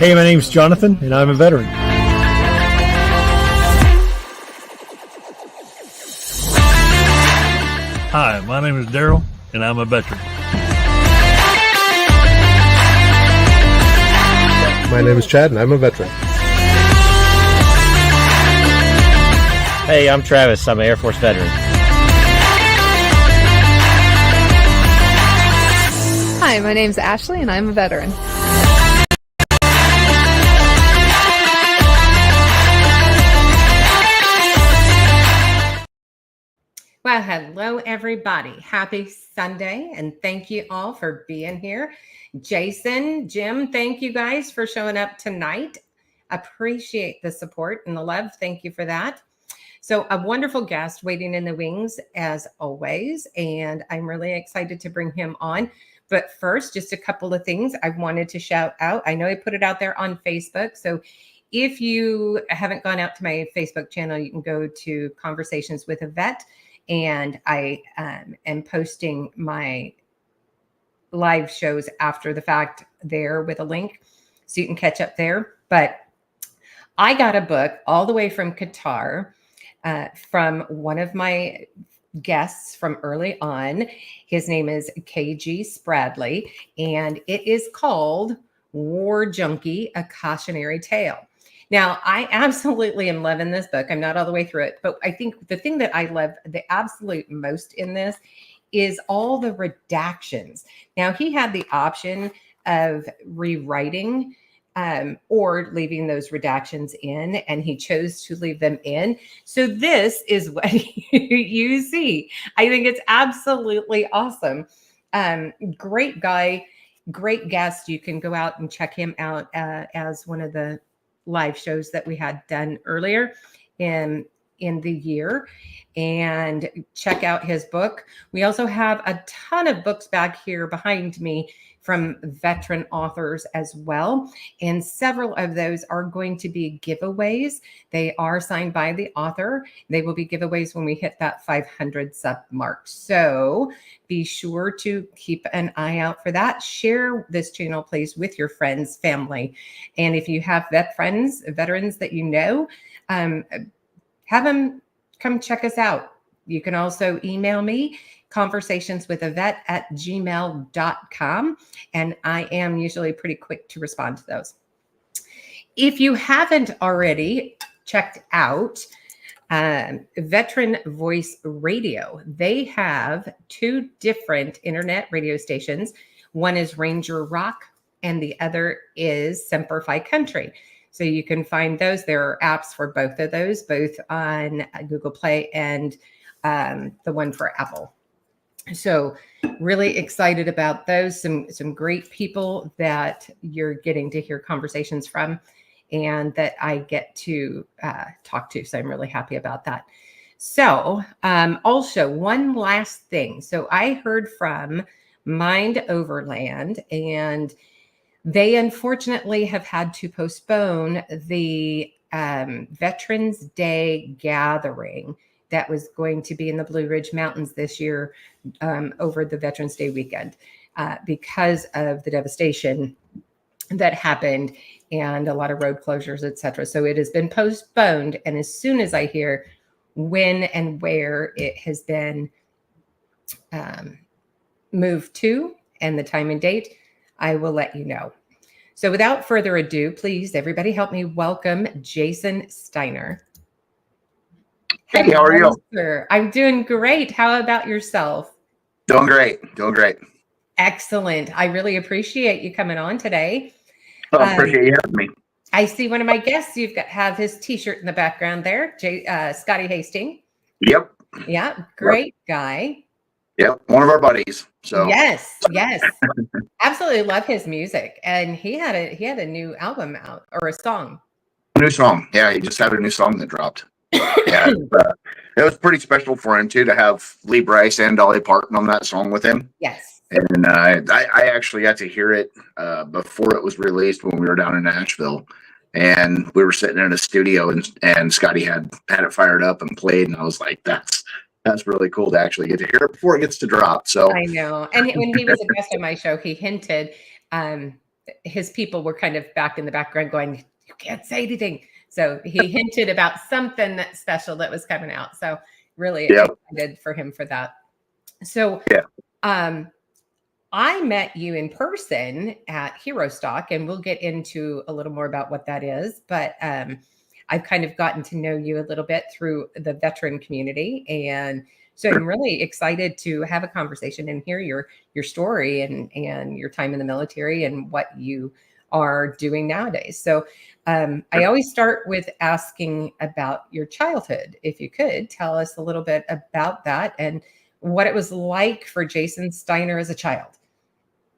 Hey, my name's Jonathan, and I'm a veteran. Hi, my name is Daryl, and I'm a veteran. My name is Chad, and I'm a veteran. Hey, I'm Travis. I'm an Air Force veteran. Hi, my name's Ashley, and I'm a veteran. Well, hello, everybody. Happy Sunday, and thank you all for being here. Jason, Jim, thank you guys for showing up tonight. Appreciate the support and the love. Thank you for that. So a wonderful guest waiting in the wings as always, and I'm really excited to bring him on. But first, just a couple of things I wanted to shout out. I know I put it out there on Facebook, so if you haven't gone out to my Facebook channel, you can go to Conversations with a Vet. And I am posting my live shows after the fact there with a link, so you can catch up there. But I got a book all the way from Qatar from one of my guests from early on. His name is KG Spradley, and it is called War Junkie, A Cautionary Tale. Now, I absolutely am loving this book. I'm not all the way through it, but I think the thing that I love the absolute most in this is all the redactions. Now, he had the option of rewriting or leaving those redactions in, and he chose to leave them in. So this is what you see. I think it's absolutely awesome. Great guy, great guest. You can go out and check him out as one of the live shows that we had done earlier in the year, and check out his book. We also have a ton of books back here behind me from veteran authors as well. And several of those are going to be giveaways. They are signed by the author. They will be giveaways when we hit that 500 sub mark. So be sure to keep an eye out for that. Share this channel, please, with your friends, family. And if you have veterans that you know, have them come check us out. You can also email me, conversationswithavet@gmail.com. And I am usually pretty quick to respond to those. If you haven't already checked out Veteran Voice Radio, they have two different internet radio stations. One is Ranger Rock, and the other is Semper Fi Country. So you can find those. There are apps for both of those, both on Google Play and the one for Apple. So really excited about those. Some great people that you're getting to hear conversations from and that I get to talk to. So I'm really happy about that. So also one last thing. So I heard from Mind Overland, and they unfortunately have had to postpone the Veterans Day gathering that was going to be in the Blue Ridge Mountains this year over the Veterans Day weekend because of the devastation that happened and a lot of road closures, et cetera. So it has been postponed. And as soon as I hear when and where it has been moved to and the time and date, I will let you know. So without further ado, please, everybody help me welcome Jason Steiner. Hey, how are you? Sir. I'm doing great. How about yourself? Doing great. Excellent. I really appreciate you coming on today. Well, I appreciate you having me. I see one of my guests. Have his T-shirt in the background there. Scotty Hastings. Yep. Yeah, great guy. Yep, one of our buddies. So yes, absolutely love his music. And he had a new album out, or a song. A new song. Yeah, he just had a new song that dropped. Yeah, it was pretty special for him too to have Lee Brice and Dolly Parton on that song with him. Yes. And I actually got to hear it before it was released when we were down in Nashville, and we were sitting in a studio, and Scotty had it fired up and played, and I was like, that's really cool to actually get to hear it before it gets to drop. So I know. And when he was a guest on my show, he hinted his people were kind of back in the background going, you can't say anything. So he hinted about something that special that was coming out. So really excited for him for that. So I met you in person at HEROSTOCK, and we'll get into a little more about what that is. But I've kind of gotten to know you a little bit through the veteran community. And so I'm really excited to have a conversation and hear your story and your time in the military and what you are doing nowadays. So I always start with asking about your childhood. If you could tell us a little bit about that and what it was like for Jason Steiner as a child.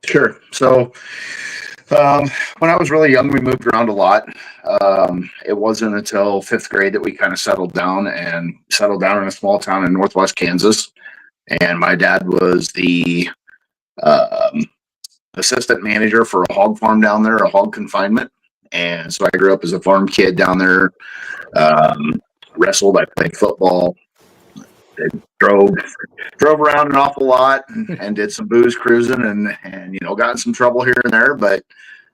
Sure. So when I was really young, we moved around a lot. It wasn't until 5th grade that we kind of settled down in a small town in northwest Kansas. And my dad was the assistant manager for a hog farm down there, a hog confinement. And so I grew up as a farm kid down there, wrestled, I played football, drove around an awful lot and did some booze cruising and got in some trouble here and there, but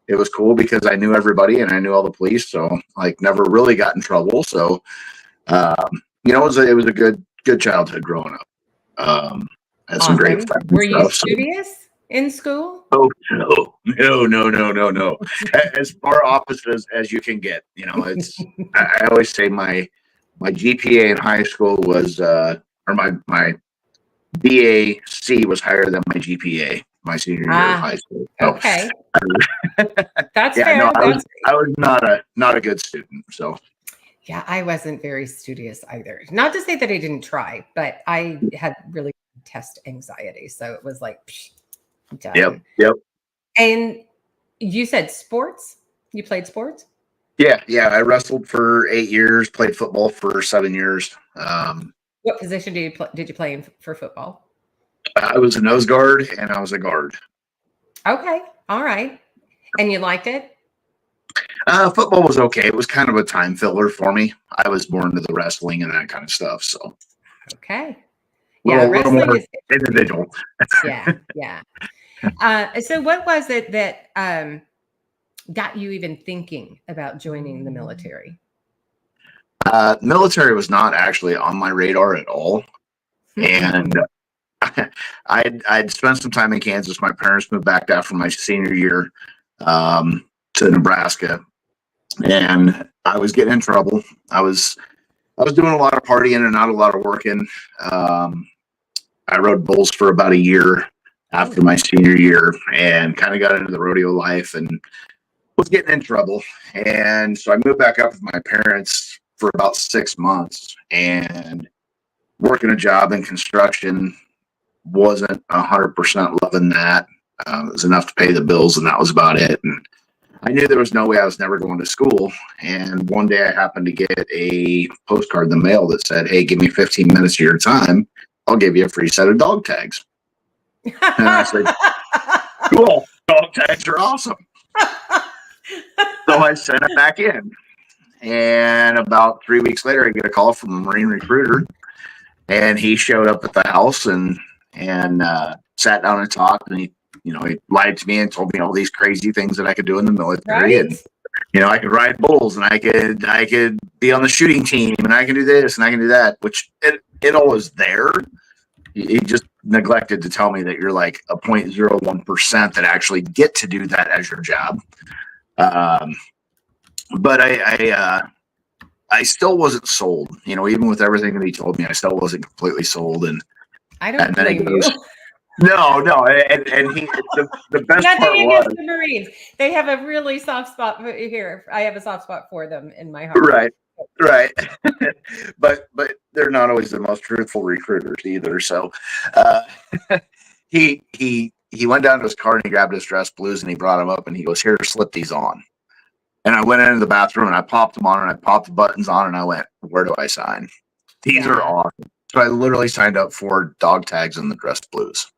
it was cool because I knew everybody and I knew all the police, so like never really got in trouble. So it was a good childhood growing up. Had some great friends. Were you studious in school? Oh no. As far opposite as you can get. It's I always say my GPA in high school was or my BAC was higher than my GPA my senior year of high school. So, okay. That's fair. No, I was not a good student. So yeah, I wasn't very studious either. Not to say that I didn't try, but I had really test anxiety. So it was like, done. Yep. And you said sports? You played sports? Yeah. I wrestled for 8 years, played football for 7 years. What position did you play in for football? I was a nose guard and I was a guard. Okay. All right. And you liked it? Football was okay. It was kind of a time filler for me. I was more into the wrestling and that kind of stuff. So okay. Yeah, wrestling is individual. Yeah. So what was it that got you even thinking about joining the military? Military was not actually on my radar at all. And I'd spent some time in Kansas. My parents moved back after my senior year to Nebraska, and I was getting in trouble. I was doing a lot of partying and not a lot of working. I rode bulls for about a year after my senior year and kind of got into the rodeo life and was getting in trouble. And so I moved back up with my parents for about 6 months, and working a job in construction wasn't 100% loving that. It was enough to pay the bills, and that was about it. And I knew there was no way I was never going to school. And one day I happened to get a postcard in the mail that said, "Hey, give me 15 minutes of your time. I'll give you a free set of dog tags." And I said, "Cool, dog tags are awesome." So I sent it back in. And about 3 weeks later, I get a call from a Marine recruiter, and he showed up at the house and sat down and talked. And he lied to me and told me all these crazy things that I could do in the military. Right. And I could ride bulls, and I could be on the shooting team, and I can do this and I can do that, which it all was there. He just neglected to tell me that you're like a 0.01% that actually get to do that as your job. But I still wasn't sold, even with everything that he told me, I still wasn't completely sold. And I don't blame you. No. And he, the best part was the Marines. They have a really soft spot here. I have a soft spot for them in my heart. Right. but they're not always the most truthful recruiters either. So, he went down to his car and he grabbed his dress blues and he brought them up and he goes, "Here, slip these on." And I went into the bathroom and I popped them on and I popped the buttons on and I went, "Where do I sign? These are awesome." So I literally signed up for dog tags and the dress blues.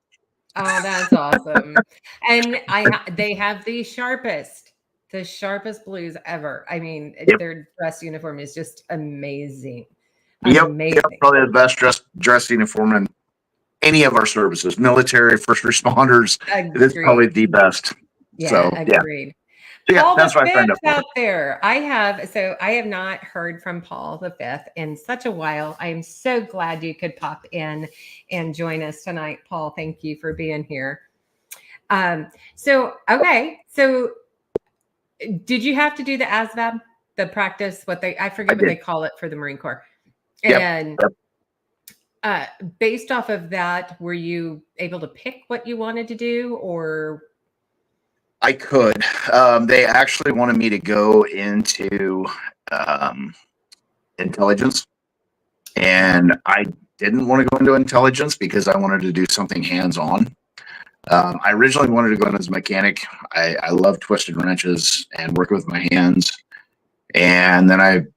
Oh, that's awesome. And they have the sharpest blues ever. I mean, their dress uniform is just amazing. Amazing. Yep, probably the best dress uniform in any of our services, military, first responders. Agreed. It is probably the best. Yeah, So agreed. yeah, Paul that's the what I signed Fifth up for. out there. I have not heard from Paul the Fifth in such a while. I am so glad you could pop in and join us tonight, Paul. Thank you for being here. Okay. So did you have to do the ASVAB, the practice, I forget what they call it for the Marine Corps. And based off of that, were you able to pick what you wanted to do, or? I could. They actually wanted me to go into intelligence, and I didn't want to go into intelligence because I wanted to do something hands-on. I originally wanted to go in as a mechanic. I love twisting wrenches and working with my hands. And then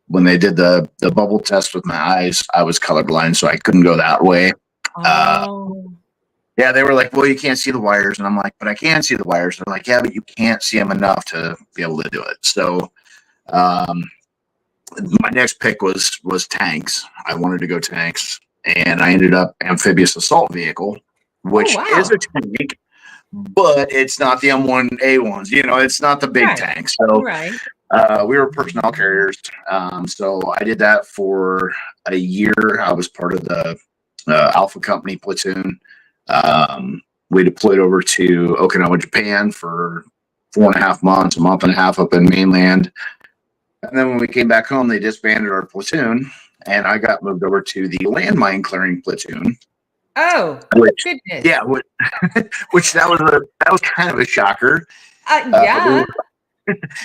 when they did the bubble test with my eyes, I was colorblind, so I couldn't go that way. Yeah, they were like, well, you can't see the wires. And I'm like, but I can see the wires. They're like, yeah, but you can't see them enough to be able to do it. So my next pick was tanks. I wanted to go tanks. And I ended up amphibious assault vehicle, which is a tank, but it's not the M1A1s. It's not the big tank. So we were personnel carriers. So I did that for a year. I was part of the Alpha Company platoon. We deployed over to Okinawa, Japan for 4.5 months, a month and a half up in mainland. And then when we came back home, they disbanded our platoon, and I got moved over to the landmine clearing platoon. Oh, goodness. Yeah, which that was kind of a shocker.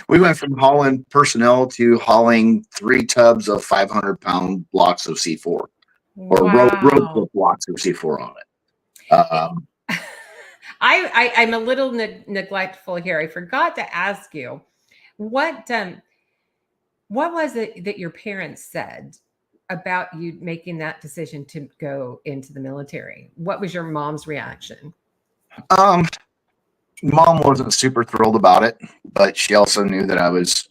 We went from hauling personnel to hauling 3 tubs of 500-pound blocks of C4, or road blocks of C4 on it. I'm a little neglectful here. I forgot to ask you what was it that your parents said about you making that decision to go into the military? What was your mom's reaction? Mom wasn't super thrilled about it, but she also knew that I was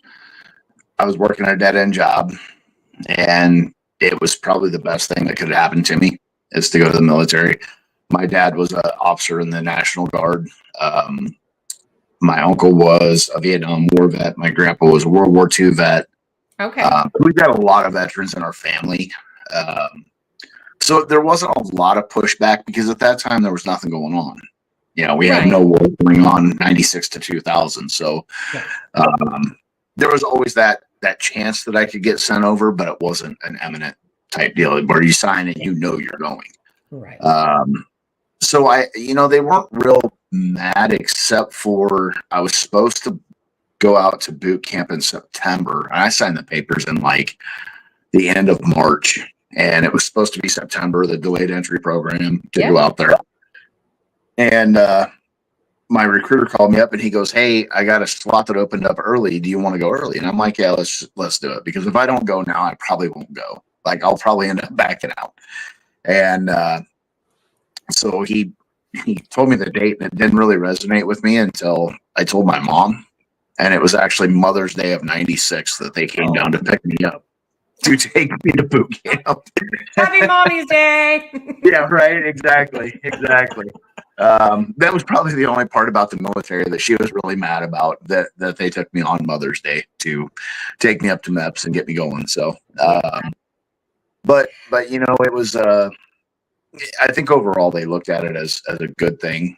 working a dead-end job, and it was probably the best thing that could happen to me is to go to the military. My dad was an officer in the National Guard. My uncle was a Vietnam War vet. My grandpa was a World War II vet. Okay. We've got a lot of veterans in our family. So there wasn't a lot of pushback because at that time there was nothing going on. We had no war going on 96 to 2000. So there was always that chance that I could get sent over, but it wasn't an eminent type deal where you sign and you're going. Right. So they weren't real mad, except for I was supposed to go out to boot camp in September. And I signed the papers in like the end of March, and it was supposed to be September, the delayed entry program to go out there. And my recruiter called me up and he goes, hey, I got a slot that opened up early. Do you want to go early? And I'm like, yeah, let's do it. Because if I don't go now, I probably won't go. Like I'll probably end up backing out. And so he told me the date, and it didn't really resonate with me until I told my mom. And it was actually Mother's Day of 96 that they came down to pick me up to take me to boot camp. Happy Mommy's Day. Yeah, right. Exactly. That was probably the only part about the military that she was really mad about, that they took me on Mother's Day to take me up to MEPS and get me going. So, but it was, I think overall they looked at it as a good thing.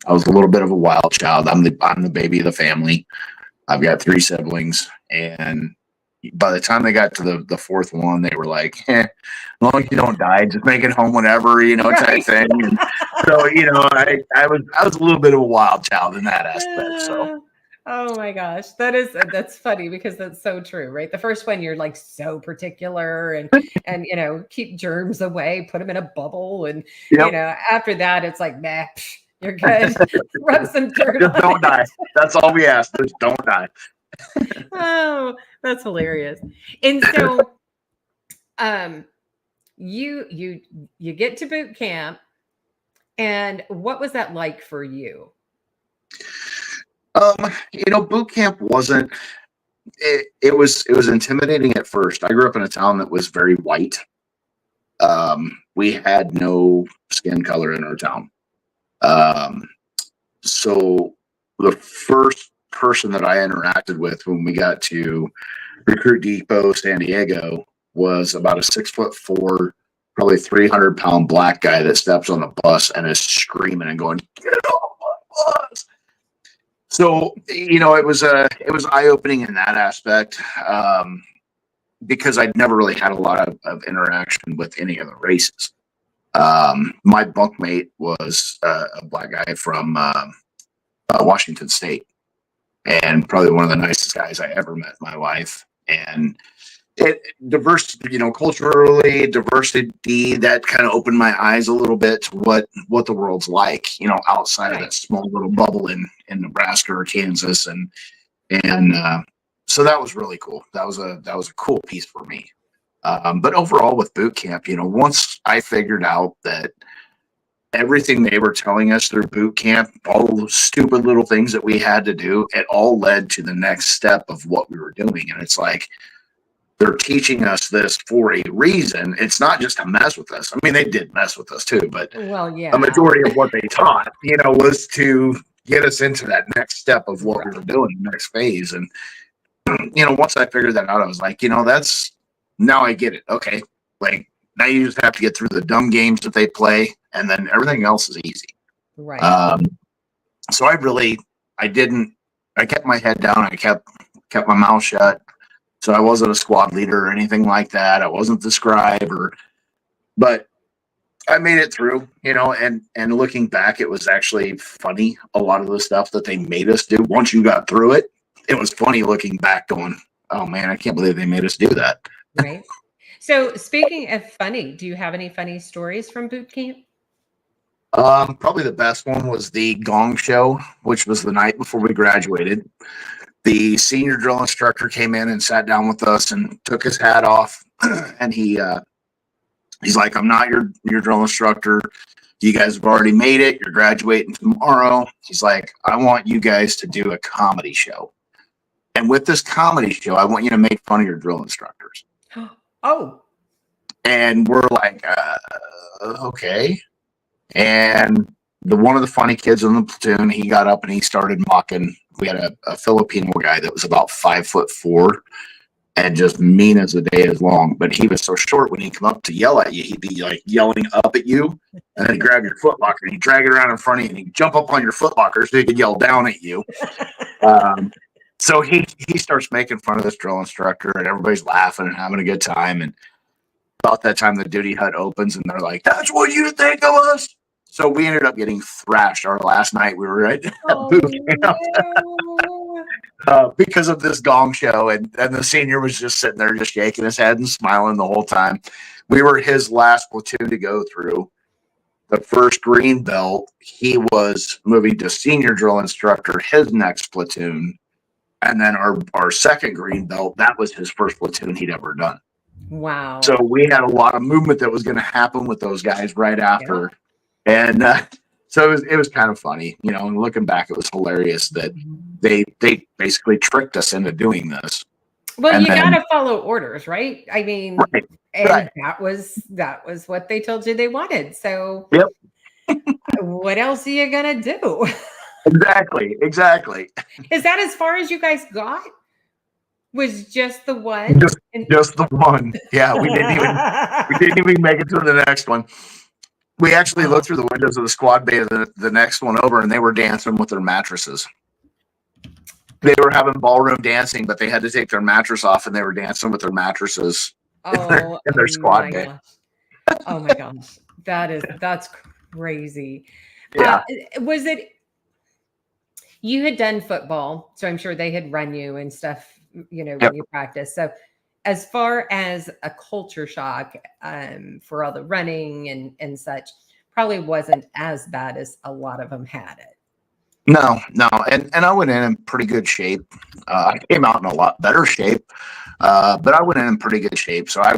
I was a little bit of a wild child. I'm the baby of the family. I've got 3 siblings, and by the time they got to the 4th one, they were like, as long as you don't die, just make it home whenever, type thing. And so, I was a little bit of a wild child in that aspect. So. Oh my gosh. That's funny because that's so true, right? The first one, you're like so particular and keep germs away, put them in a bubble. And, after that, it's like, nah, you're good. Rub some dirt Just on don't it. die. That's all we ask. Just don't die. Oh, that's hilarious. And so, you get to boot camp, and what was that like for you? Boot camp wasn't. It was intimidating at first. I grew up in a town that was very white. We had no skin color in our town. So the first person that I interacted with when we got to Recruit Depot, San Diego, was about a 6'4", probably 300-pound black guy that steps on the bus and is screaming and going, "Get off my bus!" So, it was eye-opening in that aspect, because I'd never really had a lot of interaction with any of the races. My bunkmate was a black guy from Washington State, and probably one of the nicest guys I ever met in my life. And diverse, culturally, diversity, that kind of opened my eyes a little bit to what the world's like, outside of that small little bubble in Nebraska or Kansas. And so that was really cool. That was a cool piece for me. But overall with boot camp, once I figured out that everything they were telling us through boot camp, all those stupid little things that we had to do, it all led to the next step of what we were doing. And it's like, they're teaching us this for a reason. It's not just to mess with us. I mean, they did mess with us too, but a majority of what they taught, was to get us into that next step of what we were doing, next phase. And, once I figured that out, I was like, now I get it. Okay. Like, now you just have to get through the dumb games that they play, and then everything else is easy. Right. So I kept my head down. I kept my mouth shut. So I wasn't a squad leader or anything like that. I wasn't the scribe, but I made it through, and looking back, it was actually funny. A lot of the stuff that they made us do, once you got through it, it was funny looking back going, oh man, I can't believe they made us do that. Right. So speaking of funny, do you have any funny stories from boot camp? Probably the best one was the Gong Show, which was the night before we graduated. The senior drill instructor came in and sat down with us and took his hat off. And he's like, "I'm not your drill instructor. You guys have already made it. You're graduating tomorrow." He's like, "I want you guys to do a comedy show. And with this comedy show, I want you to make fun of your drill instructors." Oh. And we're like, okay. And one of the funny kids in the platoon, he got up and he started mocking. We had a Filipino guy that was about 5'4" and just mean as the day is long. But he was so short, when he'd come up to yell at you, he'd be like yelling up at you, and then he'd grab your foot locker and he'd drag it around in front of you, and he'd jump up on your foot locker so he could yell down at you. So he starts making fun of this drill instructor, and everybody's laughing and having a good time. And about that time, the duty hut opens, and they're like, "That's what you think of us?" So we ended up getting thrashed our last night. We were right at boot camp. Because of this Gong Show, and the senior was just sitting there just shaking his head and smiling the whole time. We were his last platoon to go through. The first green belt, he was moving to senior drill instructor, his next platoon. And then our second green belt, that was his first platoon he'd ever done. Wow. So we had a lot of movement that was going to happen with those guys right after. Yeah. And so it was kind of funny, and looking back, it was hilarious that they basically tricked us into doing this. Well, you got to follow orders, right? I mean, right. that was what they told you they wanted. So yep. What else are you going to do? Exactly. Is that as far as you guys got? Was just the one? Just the one. Yeah, we didn't even make it to the next one. We actually looked through the windows of the squad bay of the next one over, and they were dancing with their mattresses. They were having ballroom dancing, but they had to take their mattress off, and they were dancing with their mattresses in their squad bay. Oh my gosh, that's crazy. Yeah. Was it? You had done football, so I'm sure they had run you and stuff, when you practice. So as far as a culture shock for all the running and such, probably wasn't as bad as a lot of them had it. No. And I went in pretty good shape. I came out in a lot better shape, but I went in pretty good shape. So I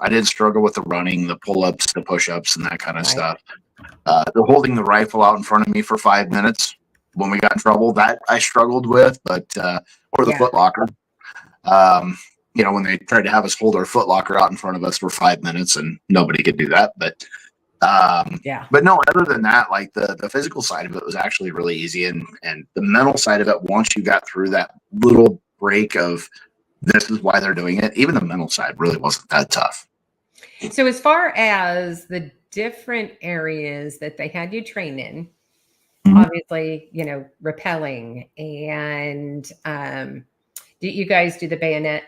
didn't struggle with the running, the pull-ups, the push-ups, and that kind of stuff. The holding the rifle out in front of me for 5 minutes when we got in trouble, that I struggled with, or the foot locker. When they tried to have us hold our foot locker out in front of us for 5 minutes, and nobody could do that. But Yeah. But no, other than that, like the physical side of it was actually really easy, and the mental side of it, once you got through that little break of this is why they're doing it, even the mental side really wasn't that tough. So as far as the different areas that they had you train in, obviously, rappelling and do you guys do the bayonet?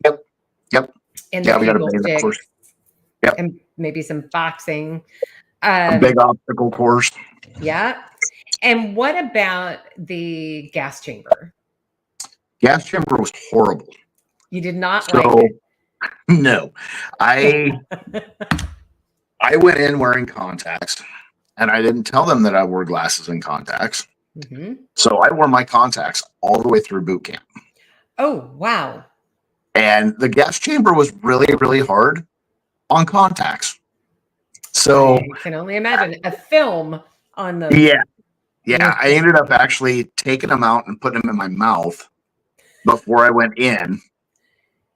Yep. And Yeah, the we got a eagle bayonet course. sticks Yep. and maybe some boxing. A big obstacle course. Yeah. And what about the gas chamber? Gas chamber was horrible. You did not So like it. no, I went in wearing contacts, and I didn't tell them that I wore glasses and contacts. Mm-hmm. So I wore my contacts all the way through boot camp. Oh, wow. And the gas chamber was really, really hard on contacts. So I can only imagine a film on the. Yeah. I ended up actually taking them out and putting them in my mouth before I went in.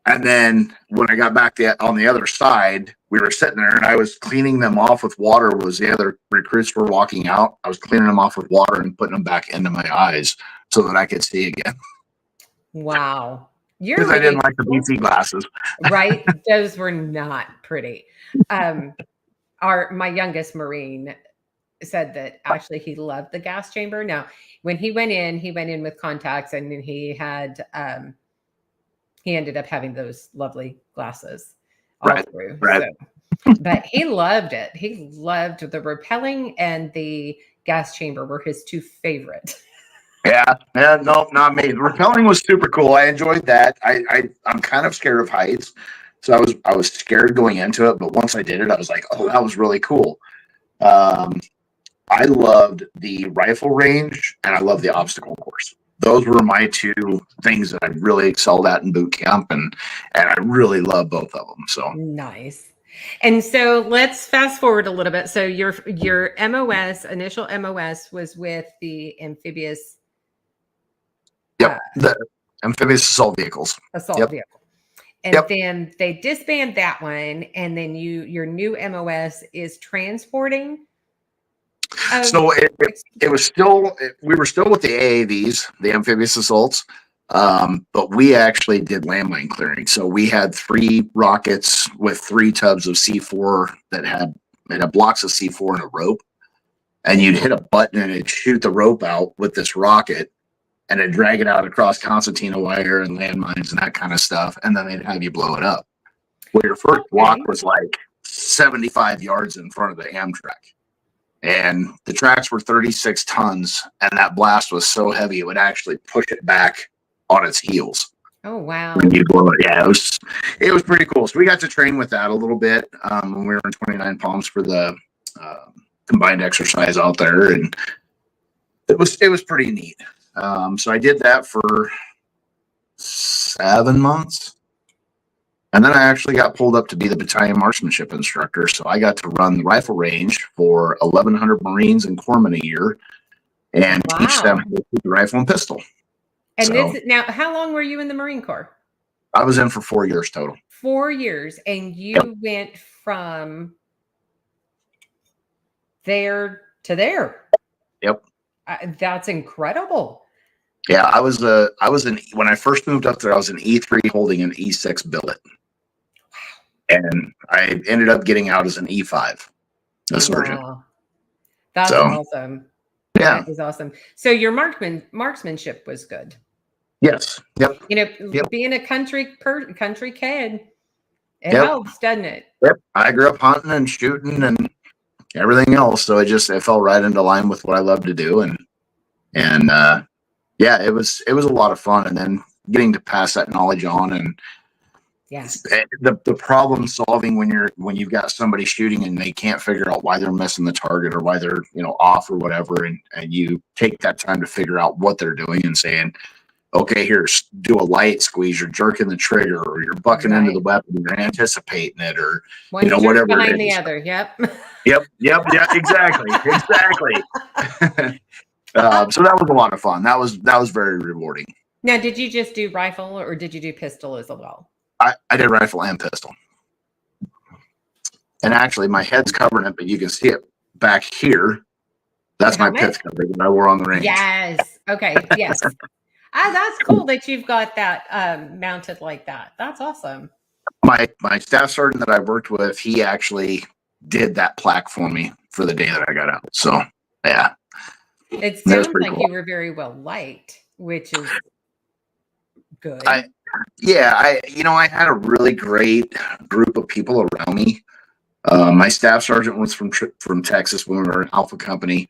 And then when I got back on the other side, we were sitting there and I was cleaning them off with water. Was the other recruits were walking out. I was cleaning them off with water and putting them back into my eyes so that I could see again. Wow. Because I didn't like the BC glasses. Right? Those were not pretty. My youngest Marine said that actually he loved the gas chamber. Now, when he went in with contacts, and then he had he ended up having those lovely glasses all through. Right. So, but he loved it. He loved the rappelling, and the gas chamber were his two favorite. Yeah, no, not me. Rappelling was super cool. I enjoyed that. I'm kind of scared of heights, so I was scared going into it. But once I did it, I was like, oh, that was really cool. I loved the rifle range, and I loved the obstacle course. Those were my two things that I really excelled at in boot camp, and I really love both of them. So nice. And so let's fast forward a little bit. So your initial MOS was with the amphibious. Yep, the amphibious assault vehicles. Vehicle. And then they disband that one, and then your new MOS is transporting. So it was still, we were still with the AAVs, the amphibious assaults, but we actually did landmine clearing. So we had 3 rockets with 3 tubs of C4 that had blocks of C4 and a rope, and you'd hit a button and it'd shoot the rope out with this rocket, and it'd drag it out across concertina wire and landmines and that kind of stuff, and then they'd have you blow it up. Well, your first block was like 75 yards in front of the Amtrak. And the tracks were 36 tons, and that blast was so heavy it would actually push it back on its heels. Oh wow! When you blow it, yeah, it was pretty cool. So we got to train with that a little bit when we were in 29 Palms for the combined exercise out there, and it was pretty neat. So I did that for 7 months. And then I actually got pulled up to be the battalion marksmanship instructor. So I got to run the rifle range for 1,100 Marines and corpsmen a year and teach them how to shoot the rifle and pistol. And now, how long were you in the Marine Corps? I was in for 4 years total. 4 years. And you went from there to there. Yep. That's incredible. Yeah, I was when I first moved up there, I was an E3 holding an E6 billet. And I ended up getting out as an E5, a sergeant. Wow. That's awesome. Yeah. That is awesome. So your marksmanship was good. Yes. Yep. Being a country kid, it helps, doesn't it? Yep. I grew up hunting and shooting and everything else. So it fell right into line with what I love to do. And yeah, it was a lot of fun. And then getting to pass that knowledge on, and the problem solving when you've got somebody shooting and they can't figure out why they're missing the target or why they're off or whatever, and you take that time to figure out what they're doing and saying, okay, here, do a light squeeze, you're jerking the trigger, or you're bucking into the weapon, you're anticipating it, or whatever behind it the is. other. Yep. Yeah, exactly. So that was a lot of fun. That was very rewarding. Now, did you just do rifle or did you do pistol as well? I did rifle and pistol. And actually, my head's covering it, but you can see it back here. That's my pith cover that I wore on the range. Yes. Okay. Yes. That's cool that you've got that mounted like that. That's awesome. My staff sergeant that I worked with, he actually did that plaque for me for the day that I got out. So yeah, it sounds like cool. You were very well liked, which is good. I had a really great group of people around me. My staff sergeant was from Texas when we were an Alpha company.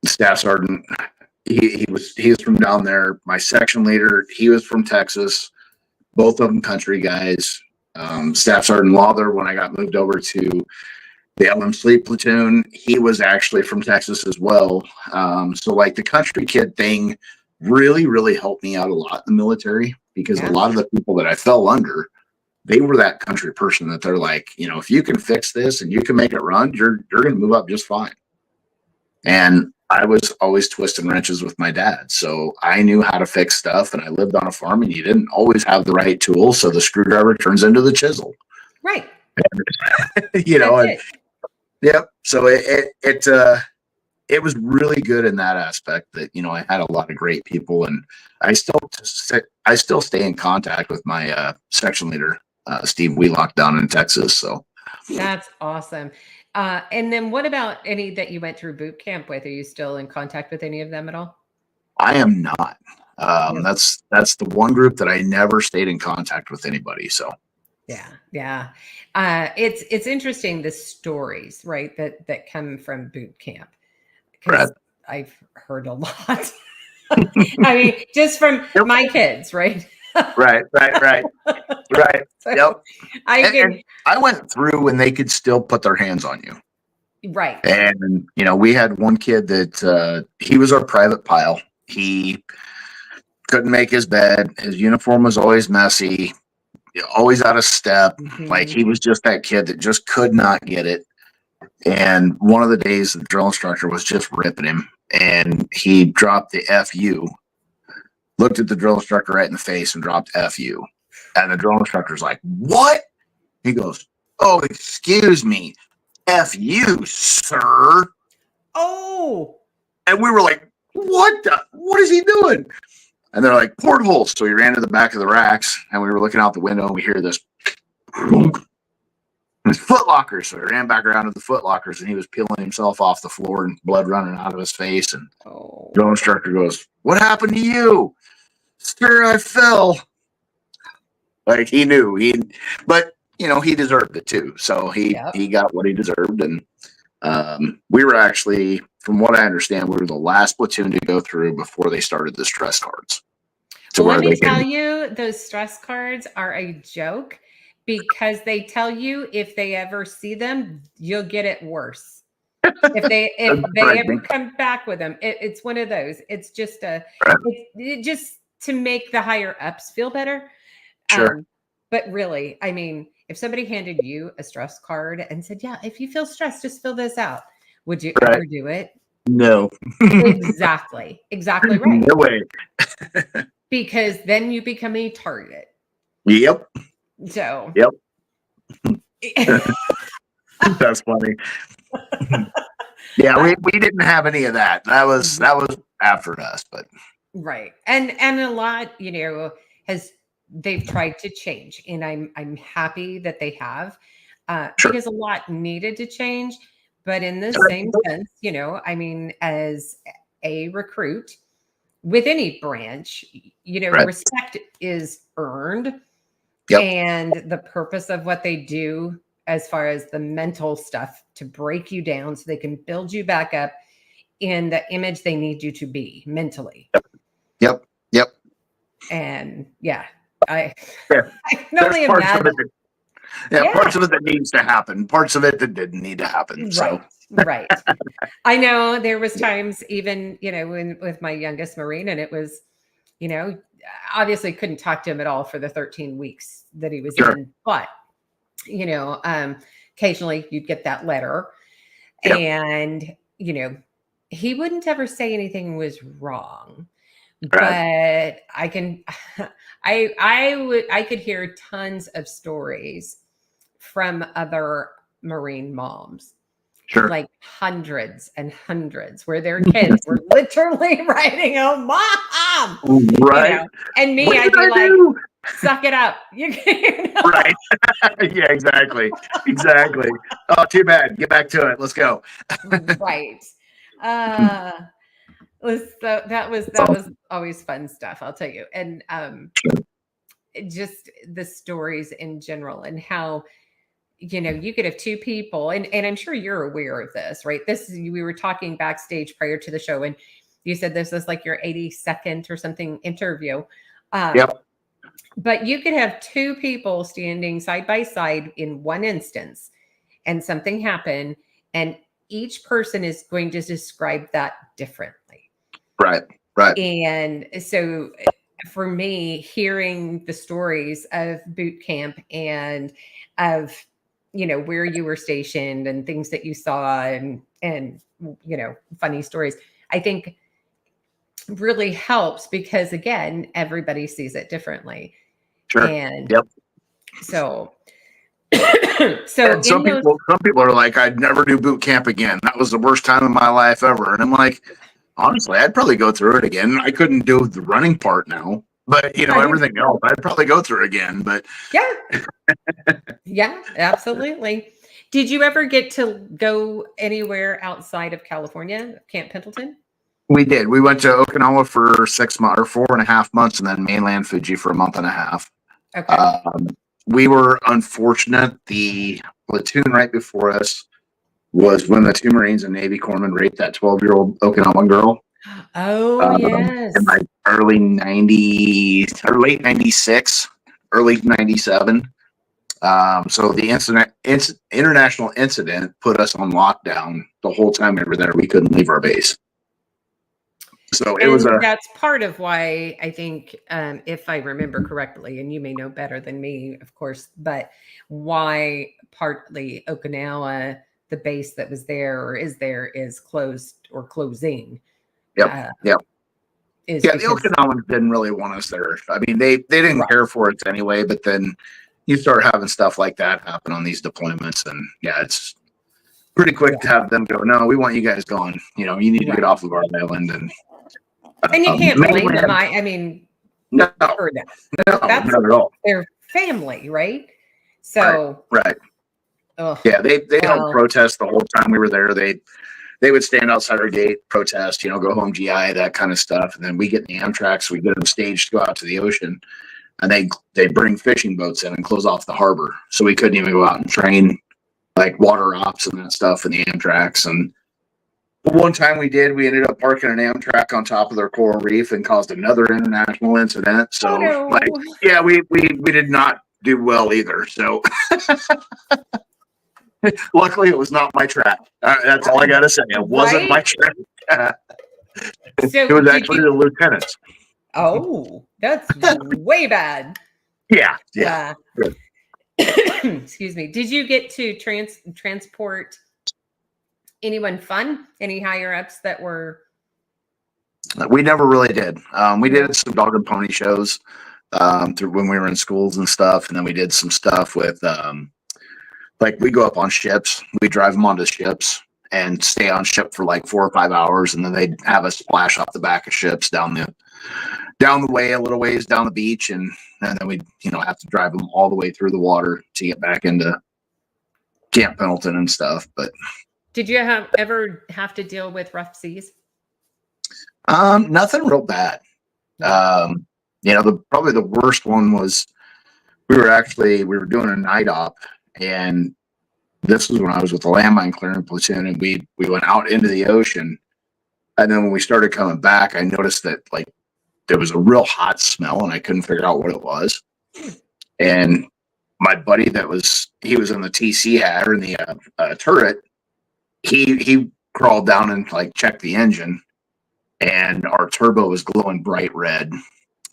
Staff sergeant, he was from down there. My section leader, he was from Texas. Both of them country guys. Staff Sergeant Lawther, when I got moved over to the LM Sleep Platoon, he was actually from Texas as well. So like the country kid thing really, really helped me out a lot in the military, because a lot of the people that I fell under, they were that country person that they're like, if you can fix this and you can make it run, you're going to move up just fine. And I was always twisting wrenches with my dad. So I knew how to fix stuff, and I lived on a farm, and you didn't always have the right tool. So the screwdriver turns into the chisel. Right. Yep. So it was really good in that aspect that, I had a lot of great people, and I still stay in contact with my section leader, Steve Wheelock, down in Texas. So that's awesome. And then what about any that you went through boot camp with? Are you still in contact with any of them at all? I am not. That's the one group that I never stayed in contact with anybody. So yeah. It's interesting, the stories, right, that come from boot camp. Because I've heard a lot. I mean, just from my kids, right? Right. So yep. I went through when they could still put their hands on you. Right. And, we had one kid that he was our private pile. He couldn't make his bed. His uniform was always messy, always out of step. Mm-hmm. Like, he was just that kid that just could not get it. And one of the days, the drill instructor was just ripping him, and he dropped the FU, looked at the drill instructor right in the face and dropped FU. And the drill instructor's like, "What?" He goes, "Oh, excuse me, FU, sir." Oh. And we were like, what is he doing? And they're like, "Portholes." So we ran to the back of the racks, and we were looking out the window, and we hear this. His foot lockers. So he ran back around to the foot lockers, and he was peeling himself off the floor and blood running out of his face. And the drill instructor goes, "What happened to you?" "Sir, I fell." Like, he knew but he deserved it too. So he got what he deserved. And we were actually, from what I understand, we were the last platoon to go through before they started the stress cards. So let me tell you, those stress cards are a joke, because they tell you if they ever see them, you'll get it worse. If they ever come back with them, it's one of those. It's just just to make the higher ups feel better. Sure. But really, I mean, if somebody handed you a stress card and said, "Yeah, if you feel stressed, just fill this out," would you ever do it? No. Exactly right. No way. Because then you become a target. Yep. So. Yep. That's funny. Yeah, we didn't have any of that. That was after us, but right. And a lot, they've tried to change, and I'm happy that they have, because a lot needed to change. But in the same sense, I mean, as a recruit with any branch, respect is earned. Yep. And the purpose of what they do, as far as the mental stuff, to break you down so they can build you back up in the image they need you to be mentally. Yep. And I can only imagine. Parts of it that needs to happen, parts of it that didn't need to happen. So right. I know there was times even, with my youngest Marine, and it was, obviously couldn't talk to him at all for the 13 weeks that he was in, but occasionally you'd get that letter, and he wouldn't ever say anything was wrong, but I could hear tons of stories from other Marine moms. Sure. Like hundreds and hundreds where their kids were literally writing, "Oh, mom," Right. you know? And me, What I'd did be I like, do? "Suck it up." You know? Right. Yeah, exactly. Exactly. Oh, too bad. Get back to it. Let's go. Right. So that was always fun stuff, I'll tell you. And just the stories in general and how, you could have two people, and I'm sure you're aware of this, right? We were talking backstage prior to the show, and you said this was like your 82nd or something interview. Yep. But you could have two people standing side by side in one instance, and something happened, and each person is going to describe that differently. Right. Right. And so for me, hearing the stories of boot camp and of, where you were stationed and things that you saw and funny stories, I think really helps because, again, everybody sees it differently. Sure. And yep. So And some people are like, I'd never do boot camp again. That was the worst time of my life ever. And I'm like, honestly, I'd probably go through it again. I couldn't do the running part now, but everything else, I'd probably go through again. But yeah, yeah, absolutely. Did you ever get to go anywhere outside of California, Camp Pendleton? We did. We went to Okinawa for 6 months or 4.5 months, and then mainland Fuji for a month and a half. Okay. We were unfortunate. The platoon right before us was when the two Marines and Navy corpsmen raped that 12-year-old Okinawan girl. Oh, yes. In like early 90s or late 96, early 97. So the international incident put us on lockdown the whole time we were there. We couldn't leave our base. So that's part of why I think, if I remember correctly, and you may know better than me, of course, but why partly Okinawa, the base that was there or is there, is closed or closing. Yep. The Okinawans didn't really want us there. I mean, they didn't care for it anyway, but then you start having stuff like that happen on these deployments, and it's pretty quick to have them go, no, we want you guys gone. You need to get off of our island. And you can't blame them. I mean, no, that's not at all. Their family, right? So, right. Ugh. Yeah, they helped protest the whole time we were there. They would stand outside our gate, protest, go home GI, that kind of stuff. And then we get in the Amtrak, we get them staged to go out to the ocean, and they bring fishing boats in and close off the harbor, so we couldn't even go out and train like water ops and that stuff in the Amtraks. And one time we ended up parking an Amtrak on top of their coral reef and caused another international incident. So we did not do well either. So luckily it was not my track. That's all I got to say. It wasn't my track. It was actually the lieutenant's. Oh, that's way bad. Yeah. Excuse me. Did you get to transport anyone fun? Any higher ups that were? We never really did. We did some dog and pony shows through when we were in schools and stuff, and then we did some stuff with like we go up on ships. We drive them onto ships and stay on ship for like 4 or 5 hours, and then they'd have us splash off the back of ships down the way, a little ways down the beach, and then we'd have to drive them all the way through the water to get back into Camp Pendleton and stuff. But did you ever have to deal with rough seas? Nothing real bad. Probably the worst one was we were doing a night op, and this was when I was with the landmine clearing platoon, and we went out into the ocean, and then when we started coming back, I noticed that there was a real hot smell, and I couldn't figure out what it was. And my buddy he was in the TC hat or in the turret. He crawled down and checked the engine, and our turbo was glowing bright red.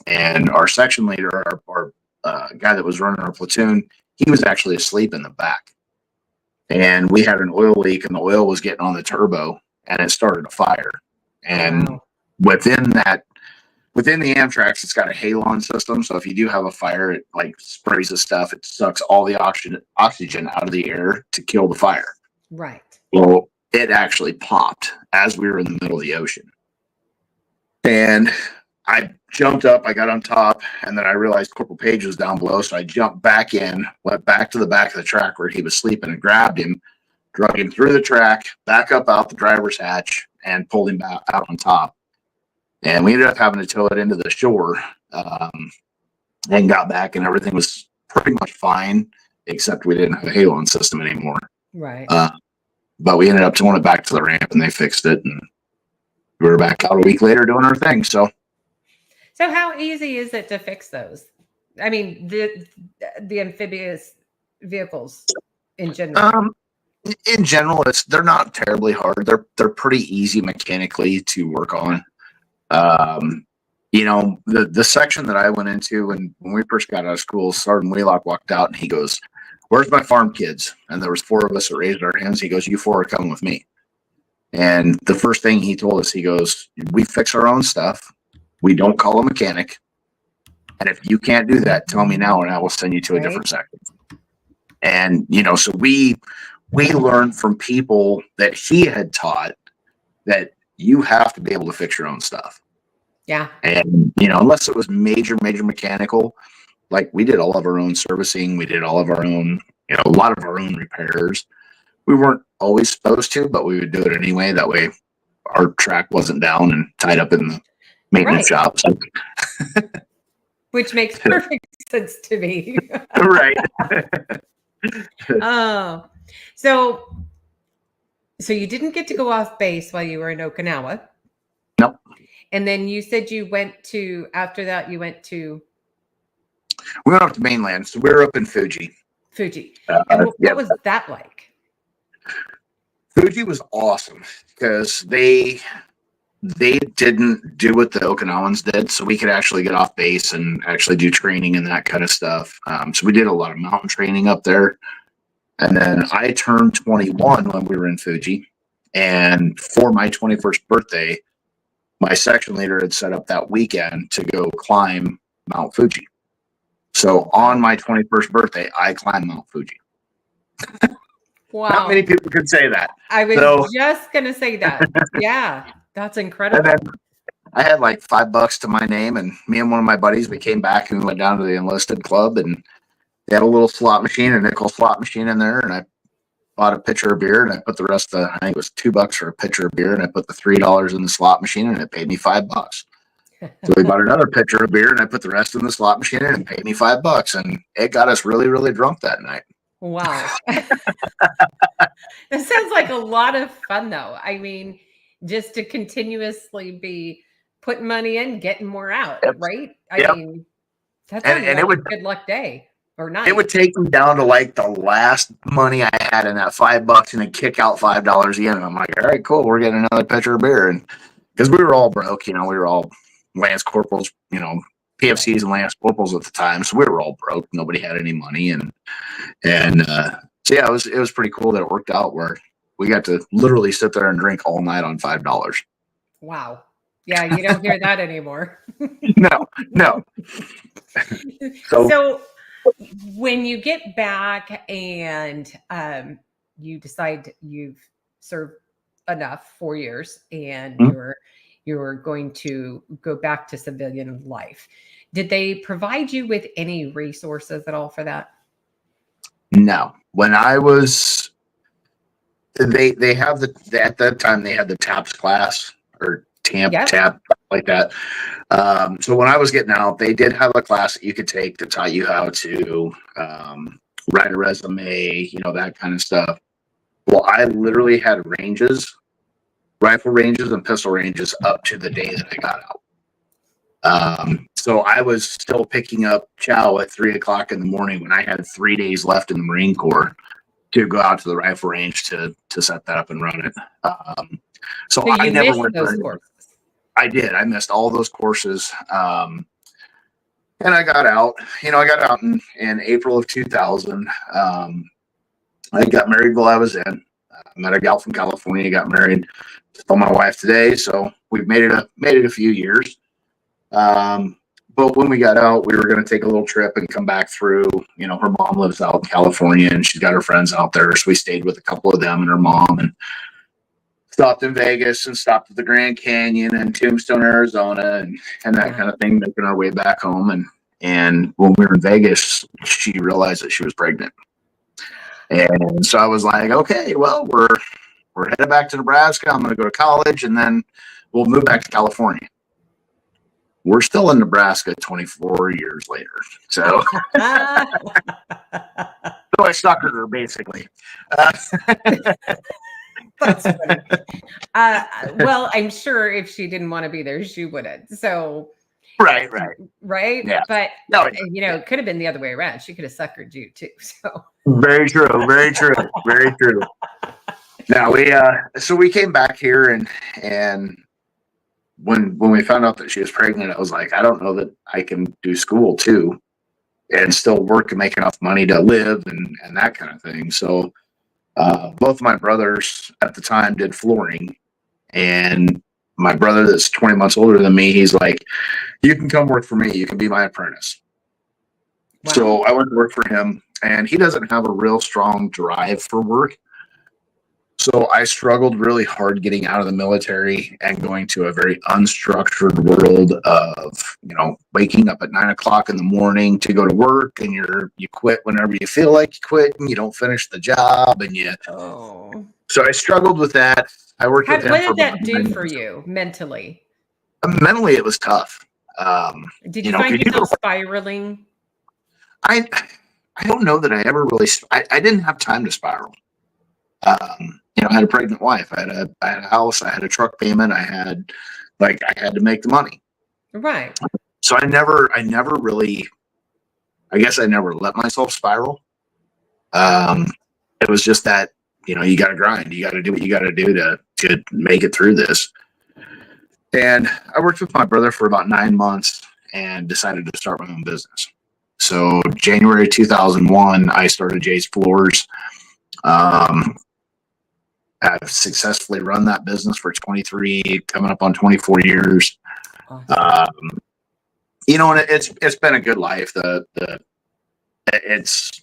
And our section leader, our guy that was running our platoon, he was actually asleep in the back. And we had an oil leak, and the oil was getting on the turbo, and it started a fire. And within within the Amtrax, it's got a halon system. So if you do have a fire, it like sprays the stuff. It sucks all the oxygen out of the air to kill the fire. Right. Well, it actually popped as we were in the middle of the ocean. And I jumped up, I got on top, and then I realized Corporal Page was down below. So I jumped back in, went back to the back of the track where he was sleeping and grabbed him, drug him through the track, back up out the driver's hatch, and pulled him back out on top. And we ended up having to tow it into the shore and got back, and everything was pretty much fine, except we didn't have a halon system anymore. Right. But we ended up towing it back to the ramp, and they fixed it, and we were back out a week later doing our thing. So how easy is it to fix those? I mean, the amphibious vehicles in general. In general, they're not terribly hard. They're pretty easy mechanically to work on. You know, the section that I went into when we first got out of school, Sergeant Wheelock walked out and he goes, "Where's my farm kids?" And there was 4 of us that raised our hands. He goes, "You 4 are coming with me." And the first thing he told us, he goes, "We fix our own stuff. We don't call a mechanic. And if you can't do that, tell me now and I will send you to a different section." And, you know, so we learned from people that he had taught that you have to be able to fix your own stuff. Yeah. And, you know, unless it was major mechanical, like we did all of our own servicing. We did all of our own, you know, a lot of our own repairs. We weren't always supposed to, but we would do it anyway. That way our track wasn't down and tied up in the maintenance shop. So. Which makes perfect sense to me. Right. Oh, so you didn't get to go off base while you were in Okinawa. Nope. And then you said after that, you went to? We went up to mainland. So we were up in Fuji. And what was that like? Fuji was awesome because they didn't do what the Okinawans did. So we could actually get off base and actually do training and that kind of stuff. So we did a lot of mountain training up there. And then I turned 21 when we were in Fuji. And for my 21st birthday, my section leader had set up that weekend to go climb Mount Fuji. So on my 21st birthday, I climbed Mount Fuji. Wow. Not many people could say that. I was just going to say that. Yeah, that's incredible. And then I had like $5 to my name, and me and one of my buddies, we came back and we went down to the enlisted club, and they had a little slot machine, a nickel slot machine in there, and I bought a pitcher of beer, and I put the rest of I think it was $2 for a pitcher of beer, and I put the $3 in the slot machine, and it paid me $5. So we bought another pitcher of beer, and I put the rest in the slot machine, and it paid me $5, and it got us really, really drunk that night. Wow. That sounds like a lot of fun, though. I mean, just to continuously be putting money in, getting more out, right? I mean, that's like a good luck day. Or night. It would take me down to like the last money I had in that $5 and then kick out $5 again. And I'm like, all right, cool. We're getting another pitcher of beer. And because we were all broke, you know, we were all Lance Corporals, you know, PFCs and Lance Corporals at the time. So we were all broke. Nobody had any money. So yeah, it was pretty cool that it worked out where we got to literally sit there and drink all night on $5. Wow. Yeah. You don't hear that anymore. No. So when you get back and you decide you've served enough, 4 years, and you're going to go back to civilian life, did they provide you with any resources at all for that? No. When I was, they have at that time they had the TAPS class or TAP like that. So when I was getting out, they did have a class that you could take that taught you how to write a resume, you know, that kind of stuff. Well, I literally had rifle ranges and pistol ranges up to the day that I got out. So I was still picking up chow at 3:00 in the morning when I had 3 days left in the Marine Corps to go out to the rifle range to set that up and run it. So I never went those courses. I did. I missed all those courses. And I got out, you know, in April of 2000. I got married while I was in. I met a gal from California, got married. Told my wife today. So we've made it a few years. But when we got out, we were going to take a little trip and come back through. You know, her mom lives out in California and she's got her friends out there. So we stayed with a couple of them and her mom and stopped in Vegas and stopped at the Grand Canyon and Tombstone, Arizona and that kind of thing, making our way back home. And when we were in Vegas, she realized that she was pregnant. And so I was like, okay, well, we're headed back to Nebraska. I'm going to go to college and then we'll move back to California. We're still in Nebraska 24 years later. So, so I suckered her basically. That's funny. Well, I'm sure if she didn't want to be there, she wouldn't. So, right. Yeah. But no, you know, it could have been the other way around. She could have suckered you too. So very true. Now so we came back here and when we found out that she was pregnant, I was like, I don't know that I can do school too and still work and make enough money to live and that kind of thing. So both of my brothers at the time did flooring, and my brother that's 20 months older than me, he's like, you can come work for me. You can be my apprentice. Wow. So I went to work for him, and he doesn't have a real strong drive for work. So I struggled really hard getting out of the military and going to a very unstructured world of, you know, waking up at 9 o'clock in the morning to go to work, and you quit whenever you feel like you quit, and you don't finish the job, and So I struggled with that. I worked with him. What did that do for you mentally? Mentally, it was tough. Did you find yourself spiraling? I don't know that I ever really. I didn't have time to spiral. You know, I had a pregnant wife. I had a house. I had a truck payment. I had to make the money. Right. So I never really. I guess I never let myself spiral. It was just that, you know, you got to grind. You got to do what you got to do to make it through this. And I worked with my brother for about 9 months and decided to start my own business. So January 2001, I started Jay's Floors. I've successfully run that business for 23, coming up on 24 years. Awesome. You know, and it's been a good life. It's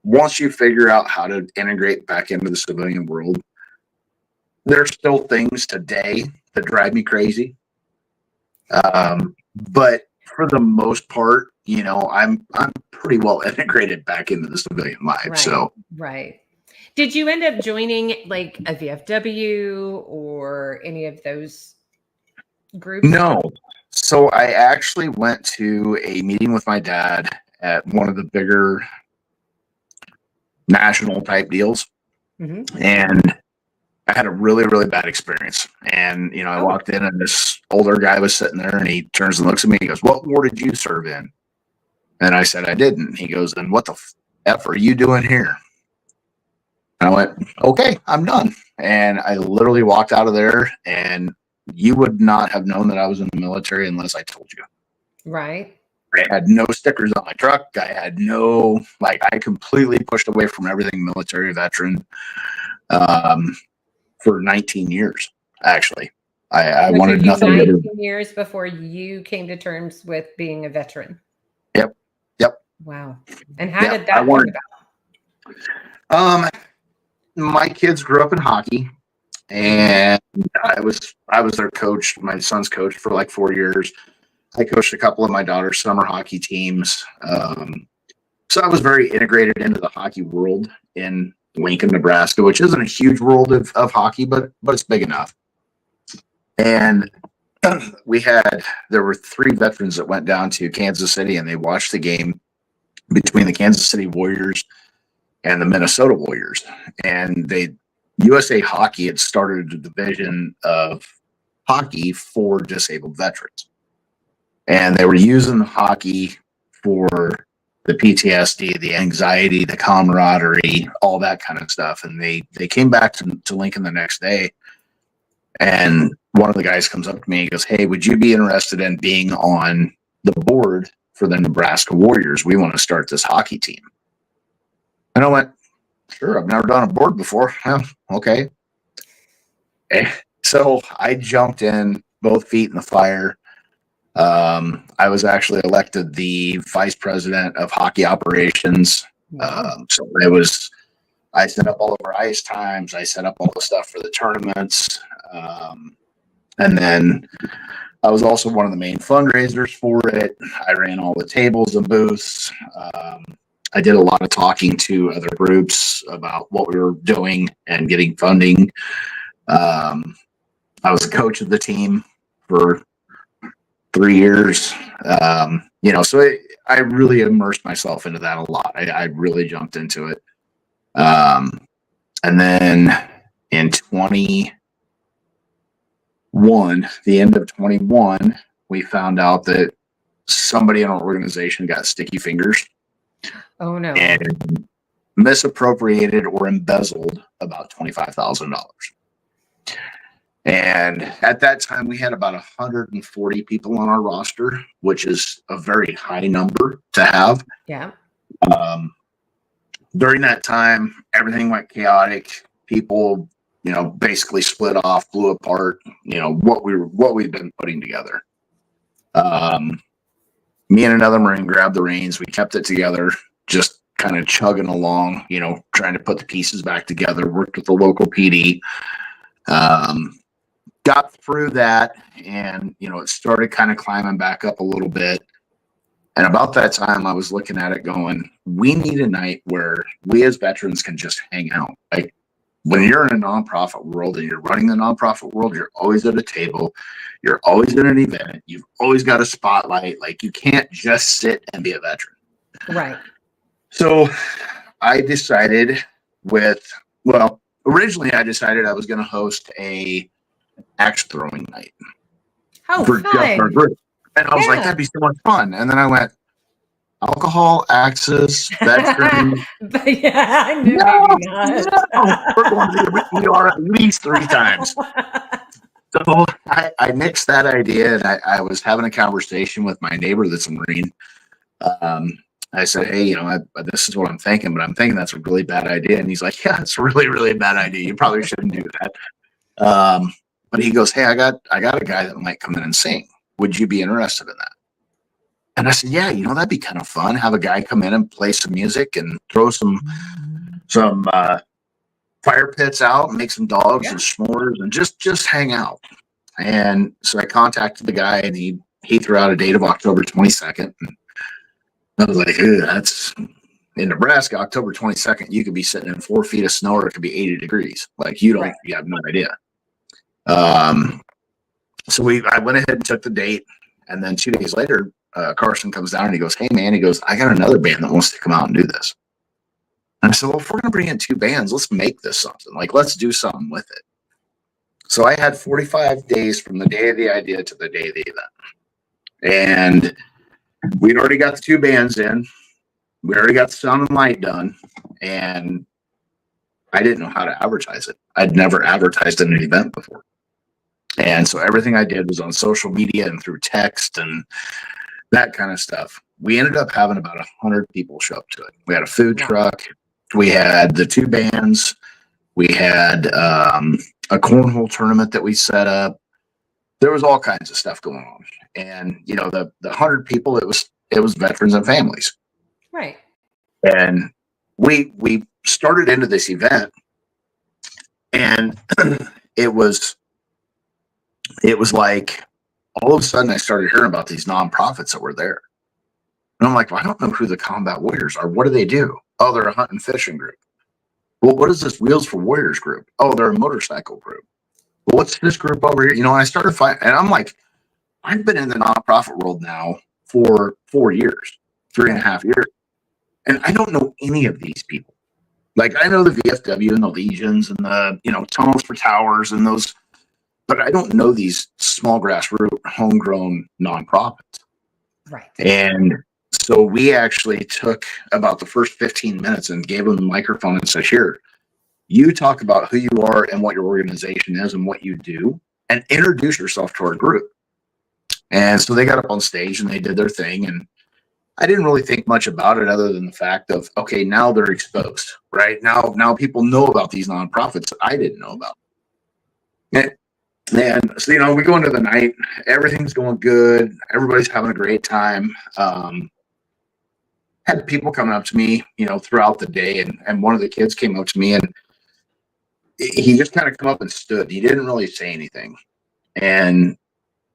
once you figure out how to integrate back into the civilian world, there's still things today that drive me crazy. But for the most part, you know, I'm pretty well integrated back into the civilian life. Right, so right. Did you end up joining like a VFW or any of those groups? No. So I actually went to a meeting with my dad at one of the bigger national type deals. Mm-hmm. And I had a really, really bad experience. And, you know, I walked in and this older guy was sitting there and he turns and looks at me. He goes, "What war did you serve in?" And I said, "I didn't." He goes, "Then what the F are you doing here?" And I went, "Okay, I'm done." And I literally walked out of there, and you would not have known that I was in the military unless I told you. Right. I had no stickers on my truck. I had no, I completely pushed away from everything military veteran for 19 years, actually. I wanted nothing. 19 years before you came to terms with being a veteran. Yep. Wow. And how did that come about? My kids grew up in hockey, and I was their coach, my son's coach for like 4 years. I coached a couple of my daughter's summer hockey teams. So I was very integrated into the hockey world in Lincoln, Nebraska, which isn't a huge world of hockey, but it's big enough. And there were 3 veterans that went down to Kansas City, and they watched the game between the Kansas City Warriors and the Minnesota Warriors. And USA Hockey had started a division of hockey for disabled veterans. And they were using the hockey for the PTSD, the anxiety, the camaraderie, all that kind of stuff. And they came back to Lincoln the next day. And one of the guys comes up to me and goes, "Hey, would you be interested in being on the board for the Nebraska Warriors? We want to start this hockey team." And I went, "Sure, I've never done a board before." Okay. So I jumped in, both feet in the fire. I was actually elected the vice president of hockey operations. So I set up all of our ice times. I set up all the stuff for the tournaments. And then I was also one of the main fundraisers for it. I ran all the tables and booths. I did a lot of talking to other groups about what we were doing and getting funding. I was a coach of the team for 3 years. So I really immersed myself into that a lot. I really jumped into it. And then in the end of 21, we found out that somebody in our organization got sticky fingers. Oh no. And misappropriated or embezzled about $25,000. And at that time, we had about 140 people on our roster, which is a very high number to have. Yeah. During that time, everything went chaotic. People, basically split off, blew apart, what we'd been putting together. Me and another Marine grabbed the reins. We kept it together, just kind of chugging along, trying to put the pieces back together, worked with the local PD. Got through that, and it started kind of climbing back up a little bit. And about that time, I was looking at it going, we need a night where we as veterans can just hang out. Like, when you're in a nonprofit world and you're running the nonprofit world, you're always at a table, you're always at an event, you've always got a spotlight. Like, you can't just sit and be a veteran. Right. So I decided originally I decided I was going to host a axe throwing night for just our group. And I was like, that'd be so much fun. And then I went, alcohol, axes, veteran. Yeah, I knew maybe not. We're going to the ER at least 3 times. So I nixed that idea, and I was having a conversation with my neighbor that's a Marine. I said, hey, this is what I'm thinking, but I'm thinking that's a really bad idea. And he's like, yeah, it's a really, really bad idea. You probably shouldn't do that. But he goes, hey, I got a guy that might come in and sing. Would you be interested in that? And I said, yeah, that'd be kind of fun. Have a guy come in and play some music and throw some fire pits out and make some dogs and s'mores and just hang out. And so I contacted the guy, and he threw out a date of October 22nd. And I was like, that's in Nebraska, October 22nd, you could be sitting in 4 feet of snow, or it could be 80 degrees. Like, you have no idea. So I went ahead and took the date. And then 2 days later, Carson comes down and he goes, hey man, I got another band that wants to come out and do this. And I said, well, if we're going to bring in 2 bands, let's make this something. Like, let's do something with it. So I had 45 days from the day of the idea to the day of the event. And we'd already got the 2 bands in. We already got the sound and light done. And I didn't know how to advertise it. I'd never advertised an event before. And so everything I did was on social media and through text and that kind of stuff. We ended up having about 100 people show up to it. We had a food truck. We had the 2 bands. We had a cornhole tournament that we set up. There was all kinds of stuff going on. And, the 100 people, it was veterans and families. Right. And we started into this event, and it was like all of a sudden I started hearing about these nonprofits that were there. And I'm like, well, I don't know who the Combat Warriors are. What do they do? Oh, they're a hunt and fishing group. Well, what is this Wheels for Warriors group? Oh, they're a motorcycle group. Well, what's this group over here? And I started finding, and I'm like, I've been in the nonprofit world now for 4 years, 3.5 years. And I don't know any of these people. Like, I know the VFW and the Legions and the, Tunnels for Towers and those, but I don't know these small grassroots homegrown nonprofits. Right. And so we actually took about the first 15 minutes and gave them the microphone and said, here, you talk about who you are and what your organization is and what you do, and introduce yourself to our group. And so they got up on stage and they did their thing. And I didn't really think much about it other than the fact of, okay, now they're exposed, right? Now people know about these nonprofits that I didn't know about. And And so, we go into the night, everything's going good. Everybody's having a great time. Had people coming up to me, throughout the day. And one of the kids came up to me and he just kind of come up and stood. He didn't really say anything. And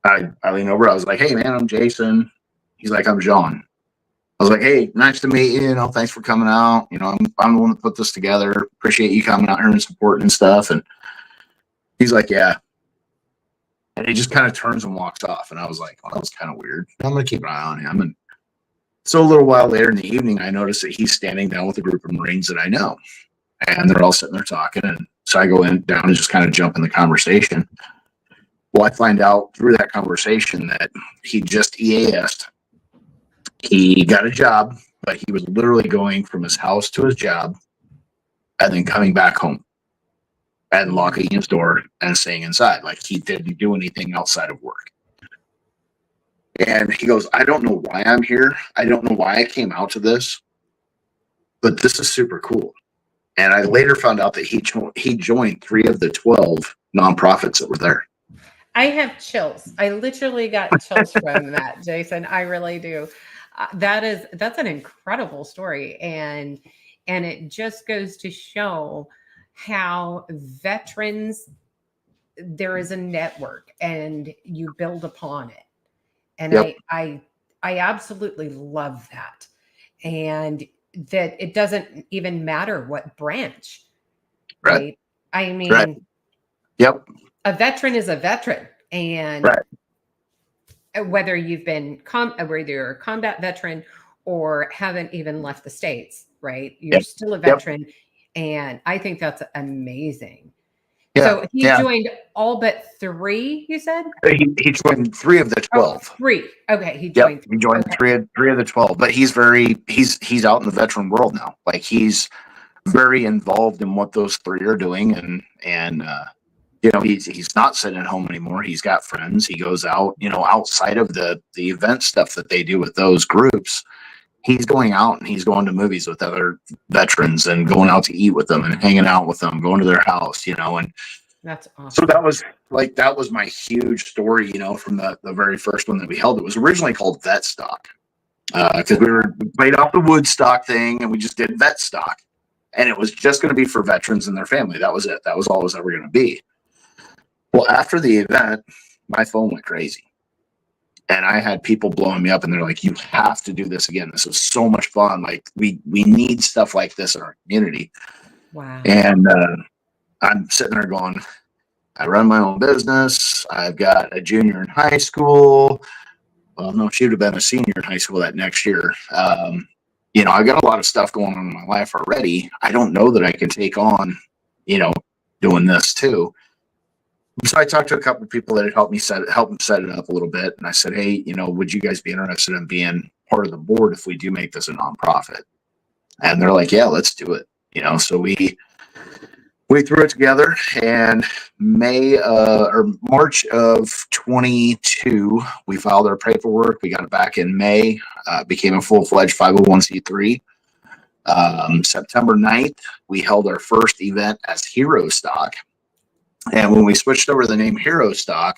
I leaned over. I was like, "Hey, man, I'm Jason." He's like, "I'm John." I was like, "Hey, nice to meet you. Thanks for coming out. I'm the one that put this together. Appreciate you coming out here and supporting and stuff." And he's like, "Yeah." And he just kind of turns and walks off. And I was like, "Well, that was kind of weird. I'm going to keep an eye on him." And so a little while later in the evening, I noticed that he's standing down with a group of Marines that I know. And they're all sitting there talking. And so I go down and just kind of jump in the conversation. Well, I find out through that conversation that he just EAS'd. He got a job, but he was literally going from his house to his job and then coming back home and locking his door and staying inside. Like he didn't do anything outside of work. And he goes, "I don't know why I'm here. I don't know why I came out to this, but this is super cool." And I later found out that he joined 3 of the 12 nonprofits that were there. I have chills. I literally got chills from that, Jason. I really do. That's an incredible story, and it just goes to show how veterans, there is a network and you build upon it. And Yep. I absolutely love that. And that it doesn't even matter what branch, right? I mean, Right. Yep. a veteran is a veteran. And Right. whether you've been whether you're a combat veteran or haven't even left the States, right? You're Yep. still a veteran. And I think that's amazing. Yeah. So he Yeah. joined all but 3, you said? He joined 3 of the 12. 3. Okay. He Yep, joined 3. he joined Okay. three of the 12, but he's out in the veteran world now. Like he's very involved in what those 3 are doing. And he's not sitting at home anymore. He's got friends. He goes out, outside of the event stuff that they do with those groups. He's going out and he's going to movies with other veterans and going out to eat with them and hanging out with them, going to their house, and That's awesome. so that was my huge story, from the very first one that we held. It was originally called Vet Stock because we played off the Woodstock thing and we just did Vet Stock, and it was just going to be for veterans and their family. That was it. That was all it was ever going to be. Well, after the event, my phone went crazy. And I had people blowing me up and they're like, "You have to do this again. This was so much fun. Like we need stuff like this in our community." Wow. And I'm sitting there going, I run my own business. I've got a junior in high school. Well, no, she would have been a senior in high school that next year. I've got a lot of stuff going on in my life already. I don't know that I can take on, doing this too. So I talked to a couple of people that had helped set it up a little bit. And I said, "Hey, would you guys be interested in being part of the board if we do make this a nonprofit?" And they're like, "Yeah, let's do it." So we threw it together, and March of 22, we filed our paperwork. We got it back in May, became a full-fledged 501c3. September 9th, we held our first event as HEROSTOCK. And when we switched over the name HEROSTOCK,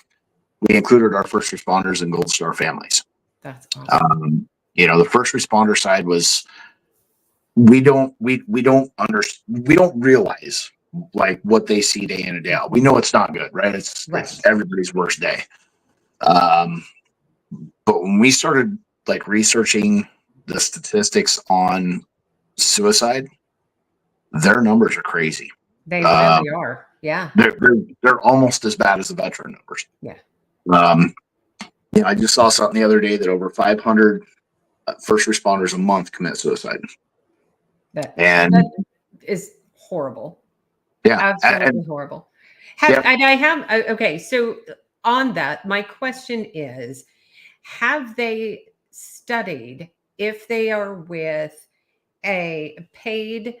we included our first responders and Gold Star families. That's awesome. The first responder side was, we don't realize like what they see day in and day out. We know it's not good, right? It's everybody's worst day. But when we started like researching the statistics on suicide, their numbers are crazy. They really are. Yeah. They're almost as bad as the veteran numbers. Yeah. I just saw something the other day that over 500 first responders a month commit suicide. That is horrible. Yeah. Absolutely horrible. So on that, my question is, have they studied if they are with a paid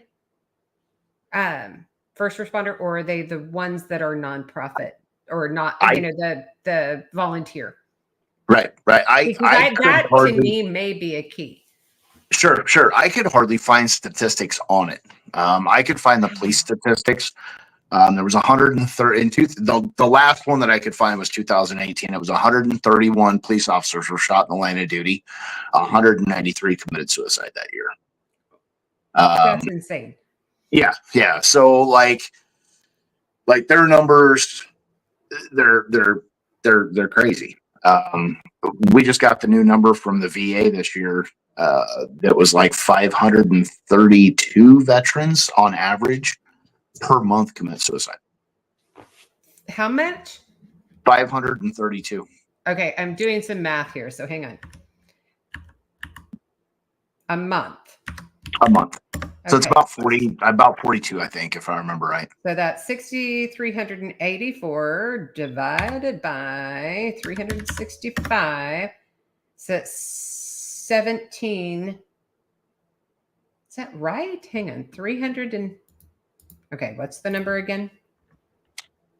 first responder, or are they the ones that are nonprofit or not, the volunteer? Right. That to me may be a key. Sure. I could hardly find statistics on it. I could find the police statistics, There was 130 the last one that I could find was 2018. It was 131 police officers were shot in the line of duty. 193 committed suicide that year. That's insane. Yeah. So like their numbers, they're crazy. We just got the new number from the VA this year. That was like 532 veterans on average per month commit suicide. How much? 532. Okay, I'm doing some math here, so hang on. A month. So it's about 42, I think, if I remember right. So that's 6,384 divided by 365. So it's 17. Is that right? Hang on. 300 and... Okay, what's the number again?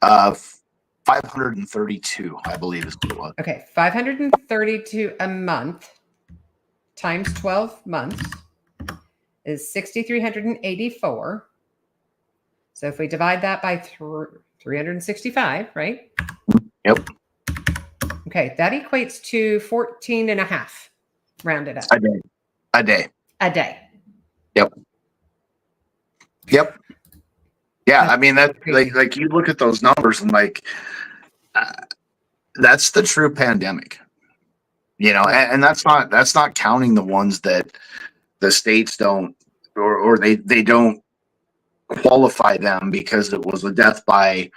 532, I believe is what it was. Okay, 532 a month times 12 months is 6,384. So if we divide that by 365, right? Yep. Okay, that equates to 14 and a half, rounded up. A day. Yep. Yeah, I mean that like you look at those numbers and like that's the true pandemic, and that's not counting the ones that the states don't or they don't qualify them because it was a death by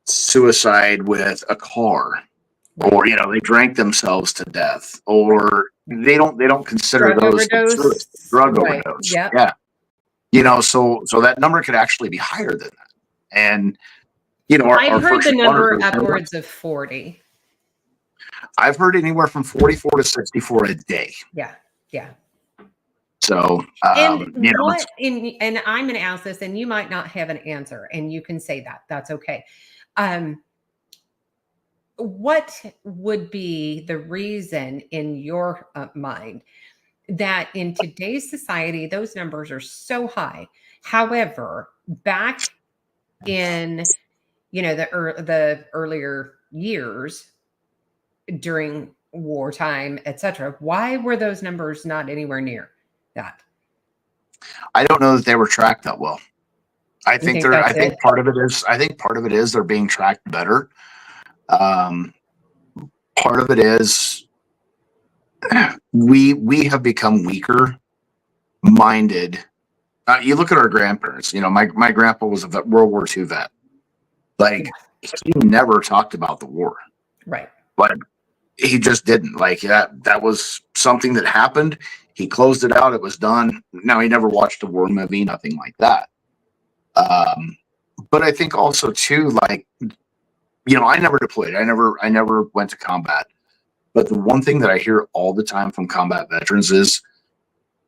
suicide with a car, or they drank themselves to death, or they don't consider those drug overdose. Yeah. So that number could actually be higher than that. And, I've heard the number upwards of 40. I've heard anywhere from 44 to 64 a day. Yeah. So, and and I'm going to ask this, and you might not have an answer, and you can say that. That's okay. What would be the reason in your mind that in today's society, those numbers are so high? However, back in, the earlier years during wartime, etc., why were those numbers not anywhere near that? I don't know that they were tracked that well. I think part of it is they're being tracked better. Part of it is we have become weaker minded. You look at our grandparents. My grandpa was a World War II vet. Like, he never talked about the war, right? But he just didn't. Like, that was something that happened. He closed it out. It was done. Now, he never watched a war movie, nothing like that. But I think also too, like, I never deployed. I never went to combat. But the one thing that I hear all the time from combat veterans is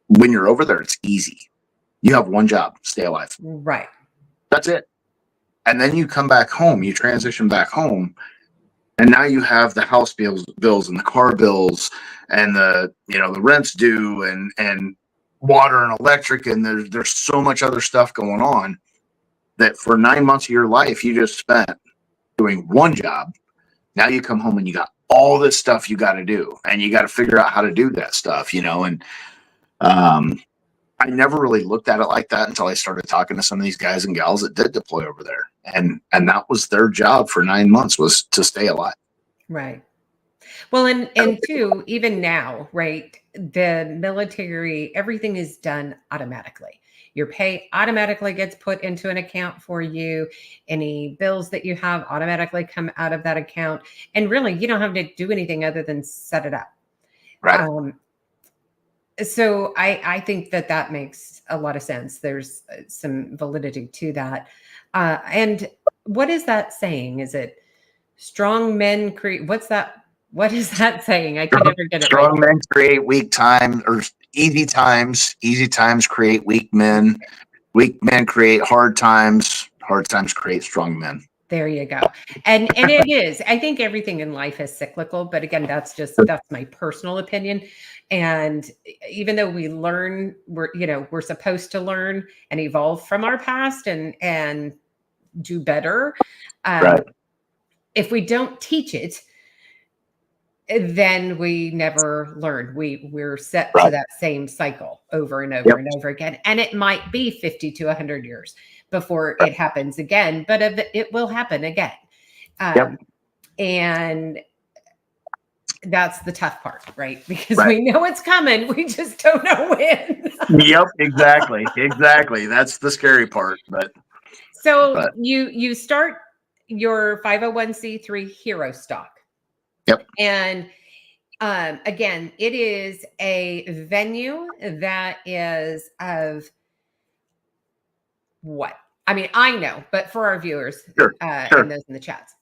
when you're over there, it's easy. You have one job: stay alive. Right. That's it. And then you come back home, you transition back home, and now you have the house bills and the car bills and the rent's due and water and electric, and there's so much other stuff going on that for 9 months of your life you just spent doing one job. Now you come home and you got all this stuff you got to do, and you got to figure out how to do that stuff, and I never really looked at it like that until I started talking to some of these guys and gals that did deploy over there. And that was their job for 9 months, was to stay alive. Right. Well, and too, even now, right, the military, everything is done automatically. Your pay automatically gets put into an account for you. Any bills that you have automatically come out of that account. And really, you don't have to do anything other than set it up. Right. So I think that makes a lot of sense. There's some validity to that. And what is that saying? Is it strong men create? What is that saying? I can never get it strong right. Men create weak times, or easy times. Easy times create weak men. Weak men create hard times. Hard times create strong men. There you go. And it is. I think everything in life is cyclical, but again, that's my personal opinion. And even though we learn, we're supposed to learn and evolve from our past and do better. Right. If we don't teach it, then we never learn. We're set to that same cycle over and over and over again. And it might be 50 to 100 years before it happens again, but it will happen again. And that's the tough part, right? Because we know it's coming. We just don't know when. Exactly. That's the scary part. But you start your 501c3 HEROSTOCK. And again, it is a venue that is of what? I mean, I know, but for our viewers and those in the chats.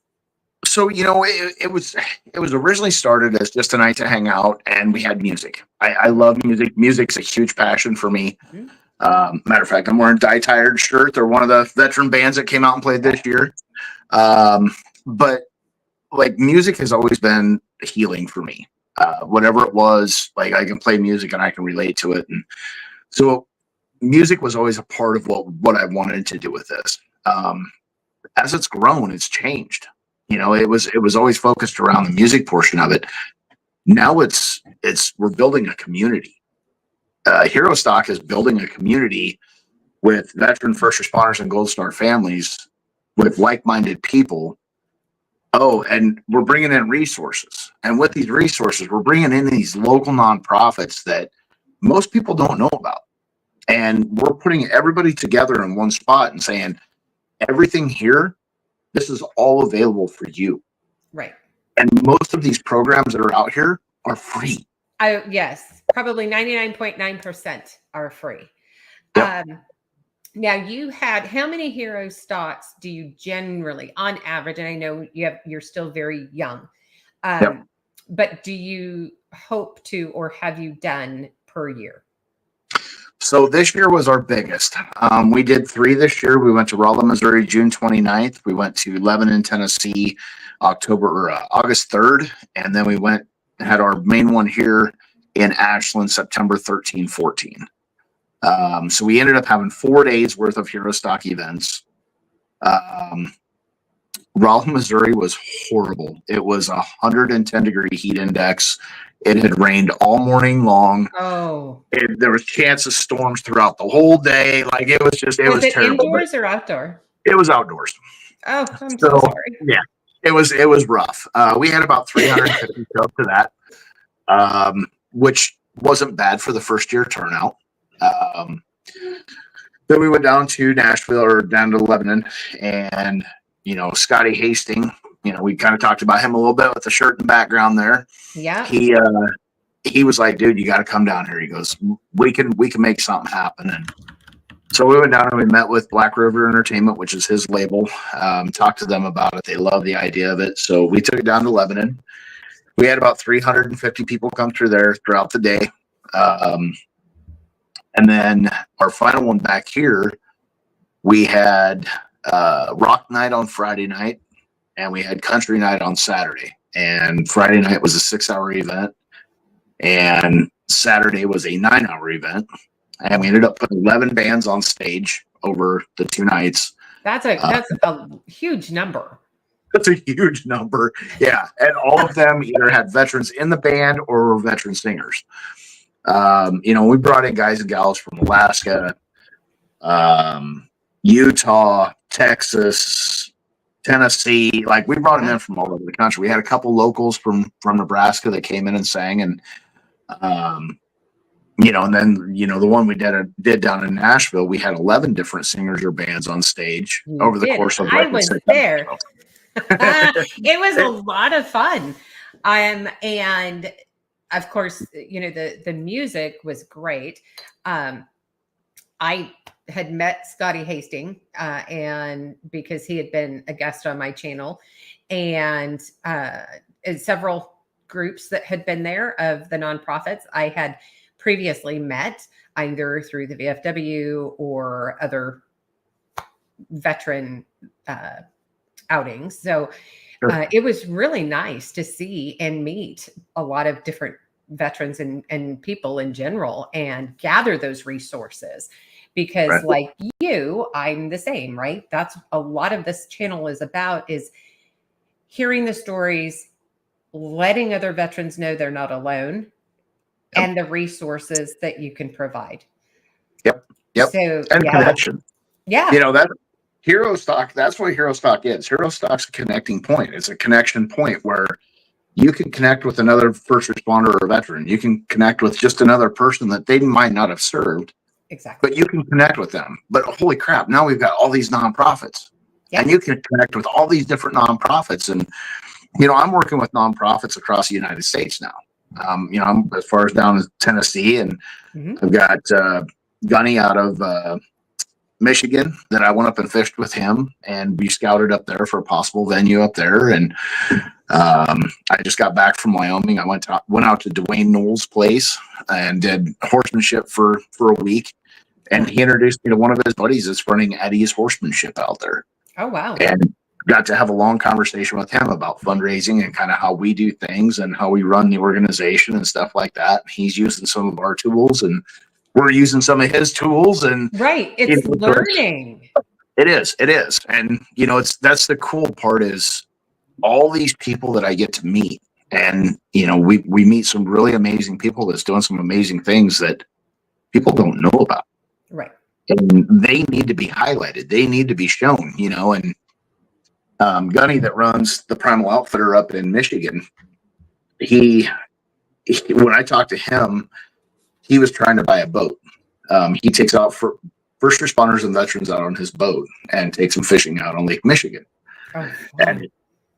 So, it was originally started as just a night to hang out, and we had music. I love music. Music's a huge passion for me. Matter of fact, I'm wearing Die Tired shirt. They're one of the veteran bands that came out and played this year. But like, music has always been healing for me. Whatever it was, like, I can play music and I can relate to it. And so music was always a part of what I wanted to do with this. As it's grown, it's changed. It was always focused around the music portion of it. Now we're building a community. HEROSTOCK is building a community with veteran first responders and Gold Star families with like-minded people. Oh, and we're bringing in resources. And with these resources, we're bringing in these local nonprofits that most people don't know about. And we're putting everybody together in one spot and saying, everything here, this is all available for you. Right. And most of these programs that are out here are free. Yes, probably 99.9% are free. Now, you had, how many HEROSTOCKs do you generally, on average, and I know you're still very young, but do you hope to, or have you done per year? So this year was our biggest. We did 3 this year. We went to Rolla, Missouri, June 29th. We went to Lebanon, Tennessee, August 3rd. And then we had our main one here in Ashland, September 13, 14. So we ended up having 4 days worth of HEROSTOCK events. Rolla, Missouri was horrible. It was 110-degree heat index. It had rained all morning long. Oh, There was chance of storms throughout the whole day. Like, it was terrible. Indoors or outdoor? It was outdoors. Oh, I'm so sorry. Yeah, it was rough. We had about 350 show up to that, which wasn't bad for the first year turnout. Then we went down to Nashville, or down to Lebanon, and Scotty Hastings. We kind of talked about him a little bit with the shirt and background there. Yeah. He was like, dude, you got to come down here. He goes, we can make something happen. And so we went down and we met with Black River Entertainment, which is his label. Talked to them about it. They love the idea of it. So we took it down to Lebanon. We had about 350 people come through there throughout the day. And then our final one back here, we had rock night on Friday night, and we had country night on Saturday. And Friday night was a 6-hour event, and Saturday was a 9-hour event. And we ended up putting 11 bands on stage over the 2 nights. That's a huge number. That's a huge number. Yeah. And all of them either had veterans in the band or were veteran singers. We brought in guys and gals from Alaska, Utah, Texas, Tennessee. Like, we brought them in from all over the country. We had a couple locals from Nebraska that came in and sang, and and then the one we did down in Nashville, we had 11 different singers or bands on stage over the course of. I was there. It was a lot of fun, and of course, the music was great. I had met Scotty Hastings, and because he had been a guest on my channel, and several groups that had been there of the nonprofits I had previously met either through the VFW or other veteran outings. So it was really nice to see and meet a lot of different veterans and people in general, and gather those resources. because Right. like you, I'm the same, right? That's a lot of this channel is about, is hearing the stories, letting other veterans know they're not alone, and the resources that you can provide. Yep. So And yeah, connection. yeah, You know, that hero stock, that's what hero stock is. Hero stock's a connecting point. It's a connection point where you can connect with another first responder or veteran. You can connect with just another person that they might not have served, exactly. but you can connect with them. But holy crap, now we've got all these nonprofits. Yeah. And you can connect with all these different nonprofits. And, you know, I'm working with nonprofits across the United States now. You know, I'm as far as down as Tennessee, and I've got Gunny out of Michigan that I went up and fished with him, and we scouted up there for a possible venue up there. And I just got back from Wyoming. I went out to Dwayne Knoll's place and did horsemanship for a week. And he introduced me to one of his buddies that's running Eddie's horsemanship out there. Oh, wow. And got to have a long conversation with him about fundraising and kind of how we do things and how we run the organization and stuff like that. He's using some of our tools, and we're using some of his tools. And Right. It's learning. It is. And, you know, that's the cool part, is all these people that I get to meet. And, you know, we meet some really amazing people that's doing some amazing things that people don't know about. Right. And they need to be highlighted. They need to be shown, you know. And Gunny that runs the Primal Outfitter up in Michigan, he when I talked to him, he was trying to buy a boat. He takes out for first responders and veterans out on his boat and takes them fishing out on Lake Michigan. Oh, And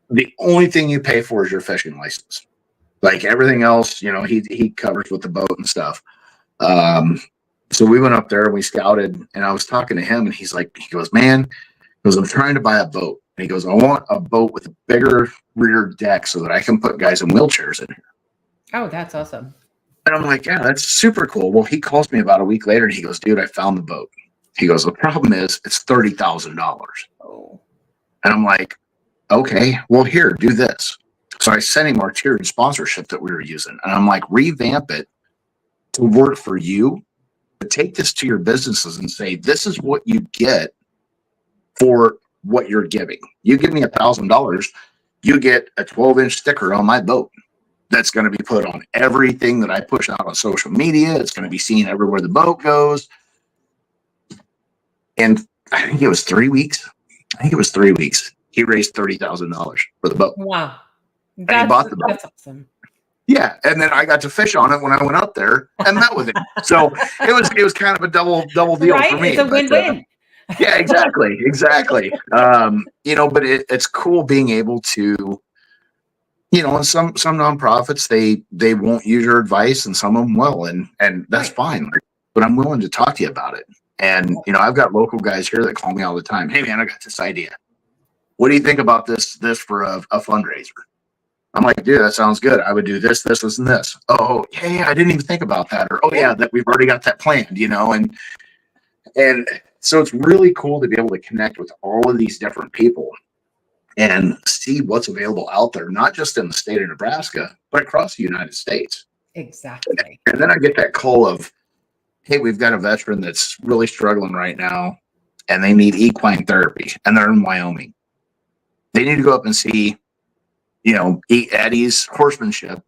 the only thing you pay for is your fishing license. Like everything else, you know, he covers with the boat and stuff. So we went up there and we scouted, and I was talking to him, and he goes, man, I'm trying to buy a boat. And he goes, I want a boat with a bigger rear deck so that I can put guys in wheelchairs in here. Oh, that's awesome. And I'm like, yeah, that's super cool. Well, he calls me about a week later and he goes, dude, I found the boat. He goes, the problem is it's $30,000. Oh. And I'm like, okay, well, here, do this. So I sent him our tiered sponsorship that we were using. And I'm like, revamp it to work for you. But take this to your businesses and say, this is what you get for what you're giving. You give me $1,000, you get a 12-inch sticker on my boat. That's going to be put on everything that I push out on social media. It's going to be seen everywhere the boat goes. And I think it was 3 weeks. He raised $30,000 for the boat. Wow. And he bought the boat. That's awesome. Yeah. And then I got to fish on it when I went up there and met with him. So it was kind of a double deal Right? for me. It's a win-win. Yeah, exactly. You know, but it's cool being able to, you know, and some nonprofits, they won't use your advice, and some of them will, and that's fine. But I'm willing to talk to you about it. And, you know, I've got local guys here that call me all the time. Hey man, I got this idea. What do you think about this for a fundraiser? I'm like, dude, that sounds good. I would do this, and this. Oh, yeah, I didn't even think about that. Or, oh yeah, that we've already got that planned, you know, and so it's really cool to be able to connect with all of these different people and see what's available out there, not just in the state of Nebraska, but across the United States. Exactly. And then I get that call of, hey, we've got a veteran that's really struggling right now, and they need equine therapy, and they're in Wyoming. They need to go up and see, you know, Eddie's horsemanship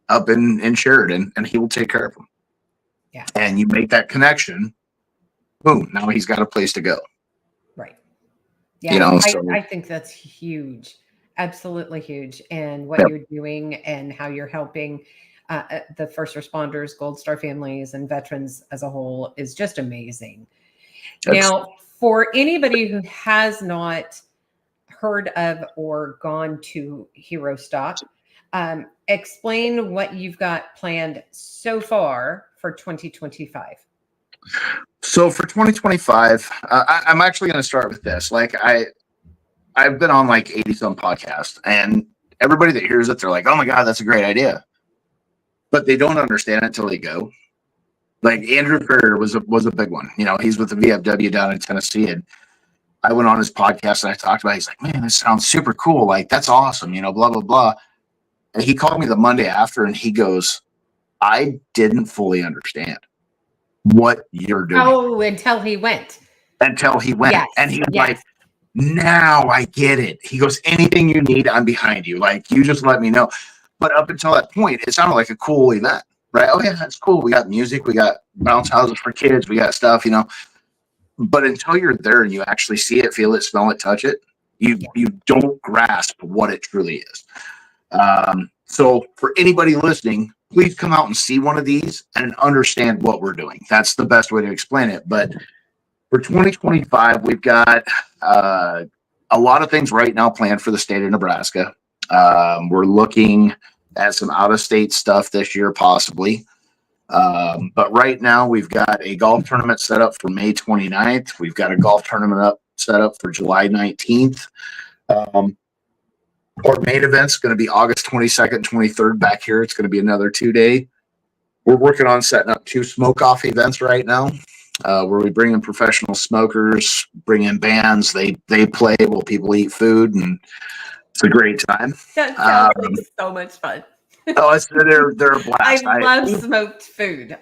up in Sheridan, and he will take care of them. Yeah. And you make that connection, boom, now he's got a place to go. Right. Yeah, You know, I think that's huge. Absolutely huge. And what you're doing and how you're helping the first responders, Gold Star families, and veterans as a whole is just amazing. Now, for anybody who has not heard of or gone to HEROSTOCK, explain what you've got planned so far for 2025. So for 2025, I'm actually going to start with this. Like I've been on like 80 some podcasts, and everybody that hears it, they're like, oh my God, that's a great idea. But they don't understand it until they go. Like Andrew Ferrier was a big one. You know, he's with the VFW down in Tennessee, and I went on his podcast and I talked about it. He's like, man, this sounds super cool. Like, that's awesome, you know, blah, blah, blah. And he called me the Monday after, and he goes, I didn't fully understand. what you're doing. Oh, until he went. Yes, and he was like, now I get it. He goes, anything you need, I'm behind you. Like, you just let me know. But up until that point, it sounded like a cool event, right? Oh yeah, that's cool. We got music, we got bounce houses for kids, we got stuff, But until you're there and you actually see it, feel it, smell it, touch it, you don't grasp what it truly is. So for anybody listening, please come out and see one of these and understand what we're doing. That's the best way to explain it. But for 2025, we've got a lot of things right now planned for the state of Nebraska. We're looking at some out-of-state stuff this year, possibly. But right now, we've got a golf tournament set up for May 29th. We've got a golf tournament set up for July 19th. Our main event's going to be August 22nd, 23rd back here. It's going to be another 2-day. We're working on setting up 2 smoke-off events right now, where we bring in professional smokers, bring in bands. They play while people eat food, and it's a great time. That sounds like so much fun. They're a blast. I love smoked food.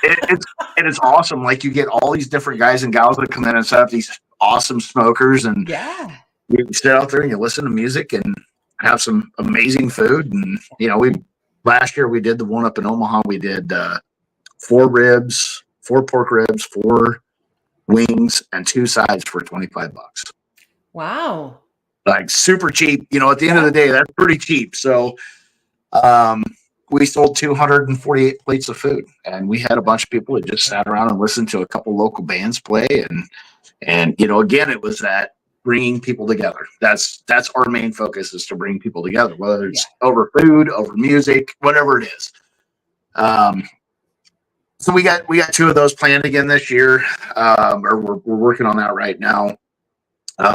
It's awesome. Like, you get all these different guys and gals that come in and set up these awesome smokers, and you sit out there and you listen to music and have some amazing food. And last year we did the one up in Omaha. We did 4 ribs, 4 pork ribs, 4 wings, and 2 sides for $25. Wow. Like, super cheap. At the end of the day, that's pretty cheap. So we sold 248 plates of food, and we had a bunch of people that just sat around and listened to a couple local bands play. And again, it was that bringing people together. That's our main focus, is to bring people together, whether it's over food, over music, whatever it is. So we got 2 of those planned again this year, or we're working on that right now.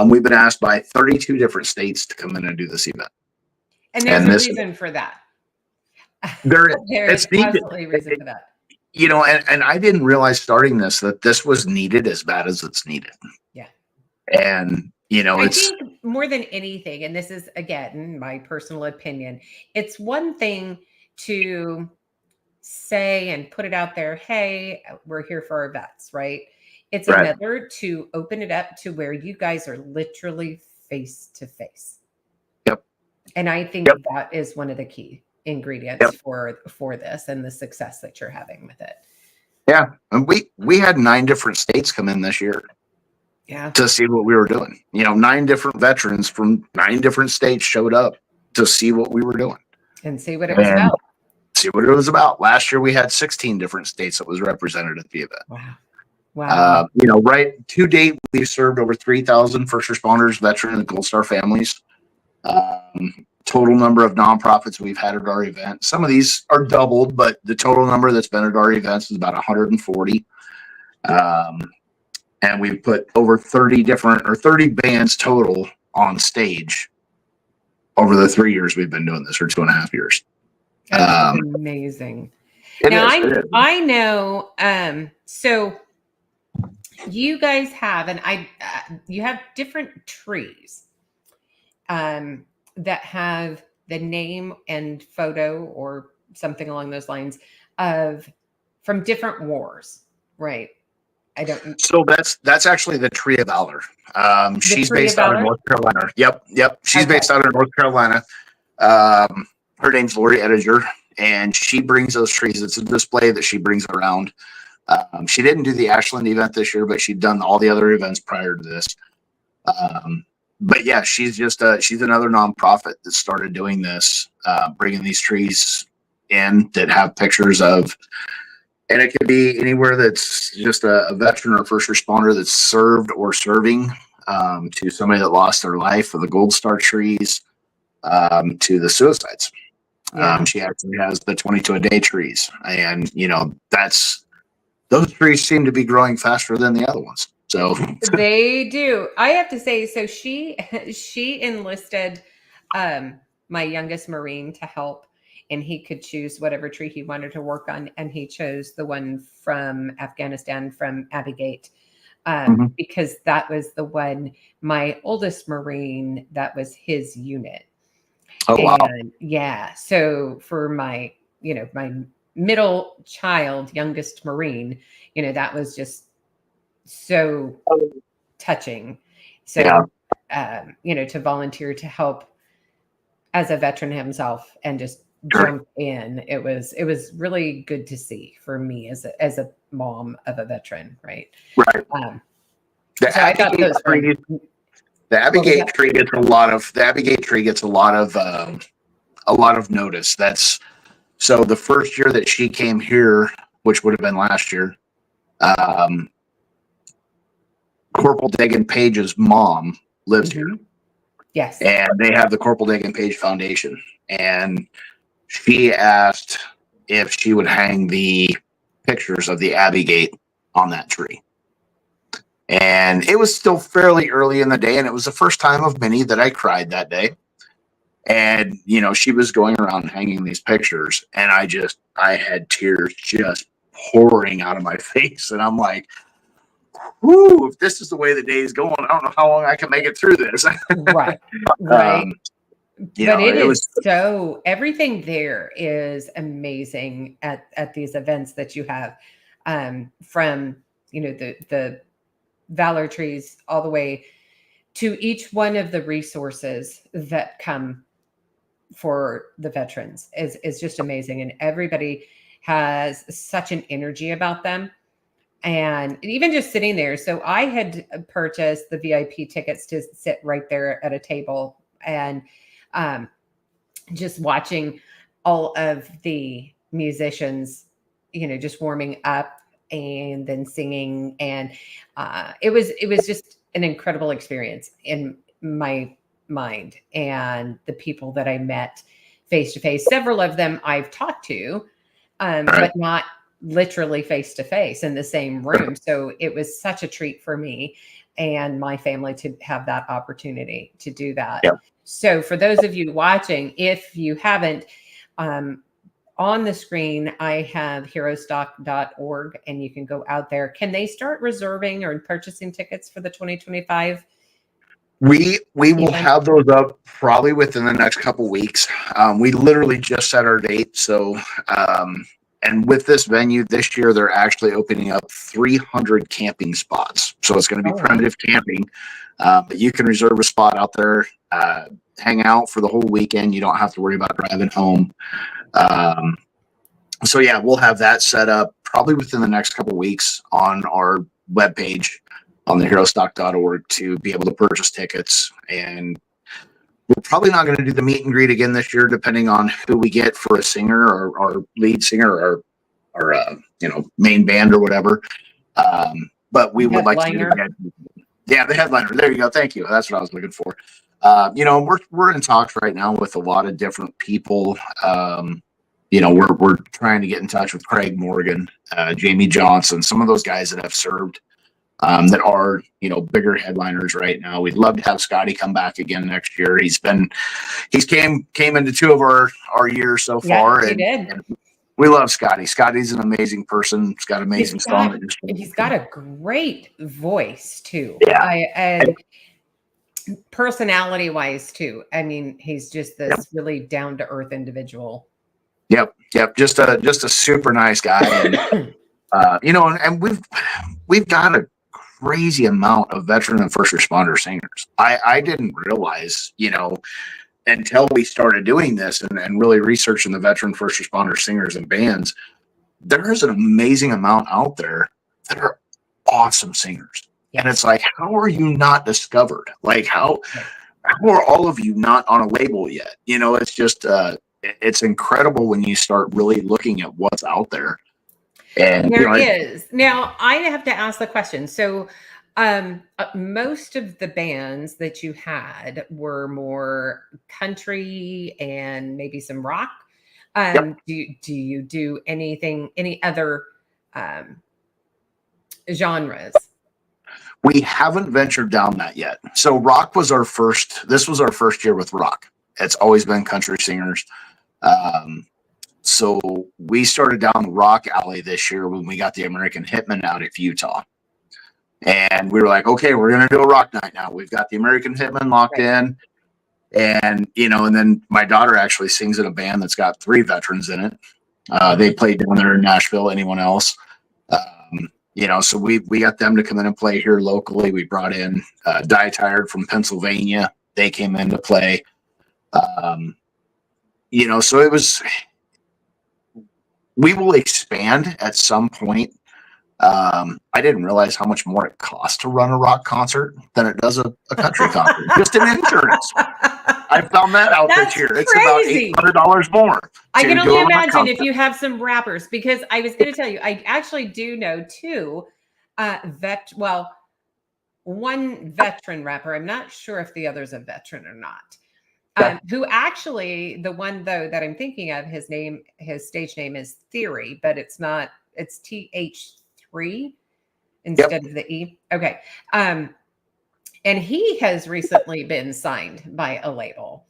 We've been asked by 32 different states to come in and do this event. And there's a reason for that. There is absolutely a reason for that. And I didn't realize starting this that this was needed as bad as it's needed. Yeah. And I think more than anything, and this is again my personal opinion, it's one thing to say and put it out there, hey, we're here for our vets, right? It's another to open it up to where you guys are literally face to face. Yep. And I think that is one of the key ingredients for this and the success that you're having with it. Yeah. And we had 9 different states come in this year. Yeah. To see what we were doing. 9 different veterans from 9 different states showed up to see what we were doing. And see what it was about. See what it was about. Last year we had 16 different states that was represented at the event. Wow. Right to date, we've served over 3,000 first responders, veteran, and Gold Star families. Total number of nonprofits we've had at our event. Some of these are doubled, but the total number that's been at our events is about 140. And we've put over 30 bands total on stage over the 3 years we've been doing this, or 2.5 years. That's amazing. I know. So you guys have, and you have different trees that have the name and photo or something along those lines from different wars, right? So that's actually the Tree of Valor. She's based out of North Carolina. Yep. She's based out of North Carolina. Her name's Lori Ediger, and she brings those trees. It's a display that she brings around. She didn't do the Ashland event this year, but she'd done all the other events prior to this. But yeah, she's another nonprofit that started doing this, bringing these trees in that have pictures of. And it could be anywhere that's just a veteran or first responder that's served or serving, to somebody that lost their life, for the Gold Star trees, to the suicides. She actually has the 22 a day trees. And, those trees seem to be growing faster than the other ones. So they do. I have to say, so she enlisted my youngest Marine to help. And he could choose whatever tree he wanted to work on. And he chose the one from Afghanistan, from Abigate, because that was the one, my oldest Marine, that was his unit. Oh, wow. Yeah. So for my middle child, youngest Marine, that was just so touching. So, to volunteer to help as a veteran himself and just jump in, it was really good to see for me as a mom of a veteran, right? Right. So I thought those were. The Abigail tree gets a lot of notice. That's so the first year that she came here, which would have been last year, Corporal Dagan Page's mom lives here. Yes. And they have the Corporal Dagan Page Foundation. And she asked if she would hang the pictures of the Abbey Gate on that tree. And it was still fairly early in the day, and it was the first time of many that I cried that day. And, she was going around hanging these pictures, and I had tears just pouring out of my face. And I'm like, whoo, if this is the way the day is going, I don't know how long I can make it through this. Right. But it was so, everything there is amazing at these events that you have, from, the Valor trees all the way to each one of the resources that come for the veterans is just amazing. And everybody has such an energy about them. And even just sitting there. So I had purchased the VIP tickets to sit right there at a table and just watching all of the musicians, just warming up and then singing. And it was just an incredible experience in my mind. And the people that I met face to face, several of them I've talked to, but not literally face to face in the same room. So it was such a treat for me and my family to have that opportunity to do that. Yeah. So for those of you watching, if you haven't, on the screen, I have HEROSTOCK.org, and you can go out there. Can they start reserving or purchasing tickets for the 2025? We will have those up probably within the next couple weeks. We literally just set our date. So, and with this venue this year, they're actually opening up 300 camping spots. So it's going to be primitive camping. But you can reserve a spot out there, hang out for the whole weekend. You don't have to worry about driving home. So yeah, we'll have that set up probably within the next couple weeks on our webpage on the HEROSTOCK.org to be able to purchase tickets. And we're probably not going to do the meet and greet again this year, depending on who we get for a singer or lead singer or main band or whatever. But we would like to do that. Yeah, the headliner. There you go. Thank you. That's what I was looking for. We're in talks right now with a lot of different people. We're trying to get in touch with Craig Morgan, Jamie Johnson, some of those guys that have served, that are, bigger headliners right now. We'd love to have Scotty come back again next year. He's came into two of our years so far. He did. And we love Scotty. Scotty's an amazing person. He's got amazing songs. He's got a great voice too. Yeah. And personality wise too. I mean, he's just this really down to earth individual. Yep. Just a super nice guy. And, and we've got a crazy amount of veteran and first responder singers. I didn't realize, until we started doing this and really researching the veteran first responder singers and bands, there's an amazing amount out there that are awesome singers. Yes. And it's like, how are you not discovered? Like, how are all of you not on a label yet? It's just, it's incredible when you start really looking at what's out there. And there is. Now, I have to ask the question. So, most of the bands that you had were more country and maybe some rock. Do you do any other genres? We haven't ventured down that yet. So rock was this was our first year with rock. It's always been country singers. So we started down the rock alley this year when we got the American Hitmen out of Utah. And we were like, okay, we're going to do a rock night now. We've got the American Hitmen locked in. And, and then my daughter actually sings in a band that's got 3 veterans in it. They played down there in Nashville. Anyone else? So we got them to come in and play here locally. We brought in Die Tired from Pennsylvania. They came in to play. So it was. We will expand at some point. I didn't realize how much more it costs to run a rock concert than it does a country concert. Just in insurance. I found that out this year. It's about $800 more. I can only imagine if you have some rappers, because I was going to tell you, I actually do know two one veteran rapper. I'm not sure if the other's a veteran or not. Who actually, the one though that I'm thinking of, his stage name is Theory, but it's not. It's TH3 instead of the E. Okay. And he has recently been signed by a label.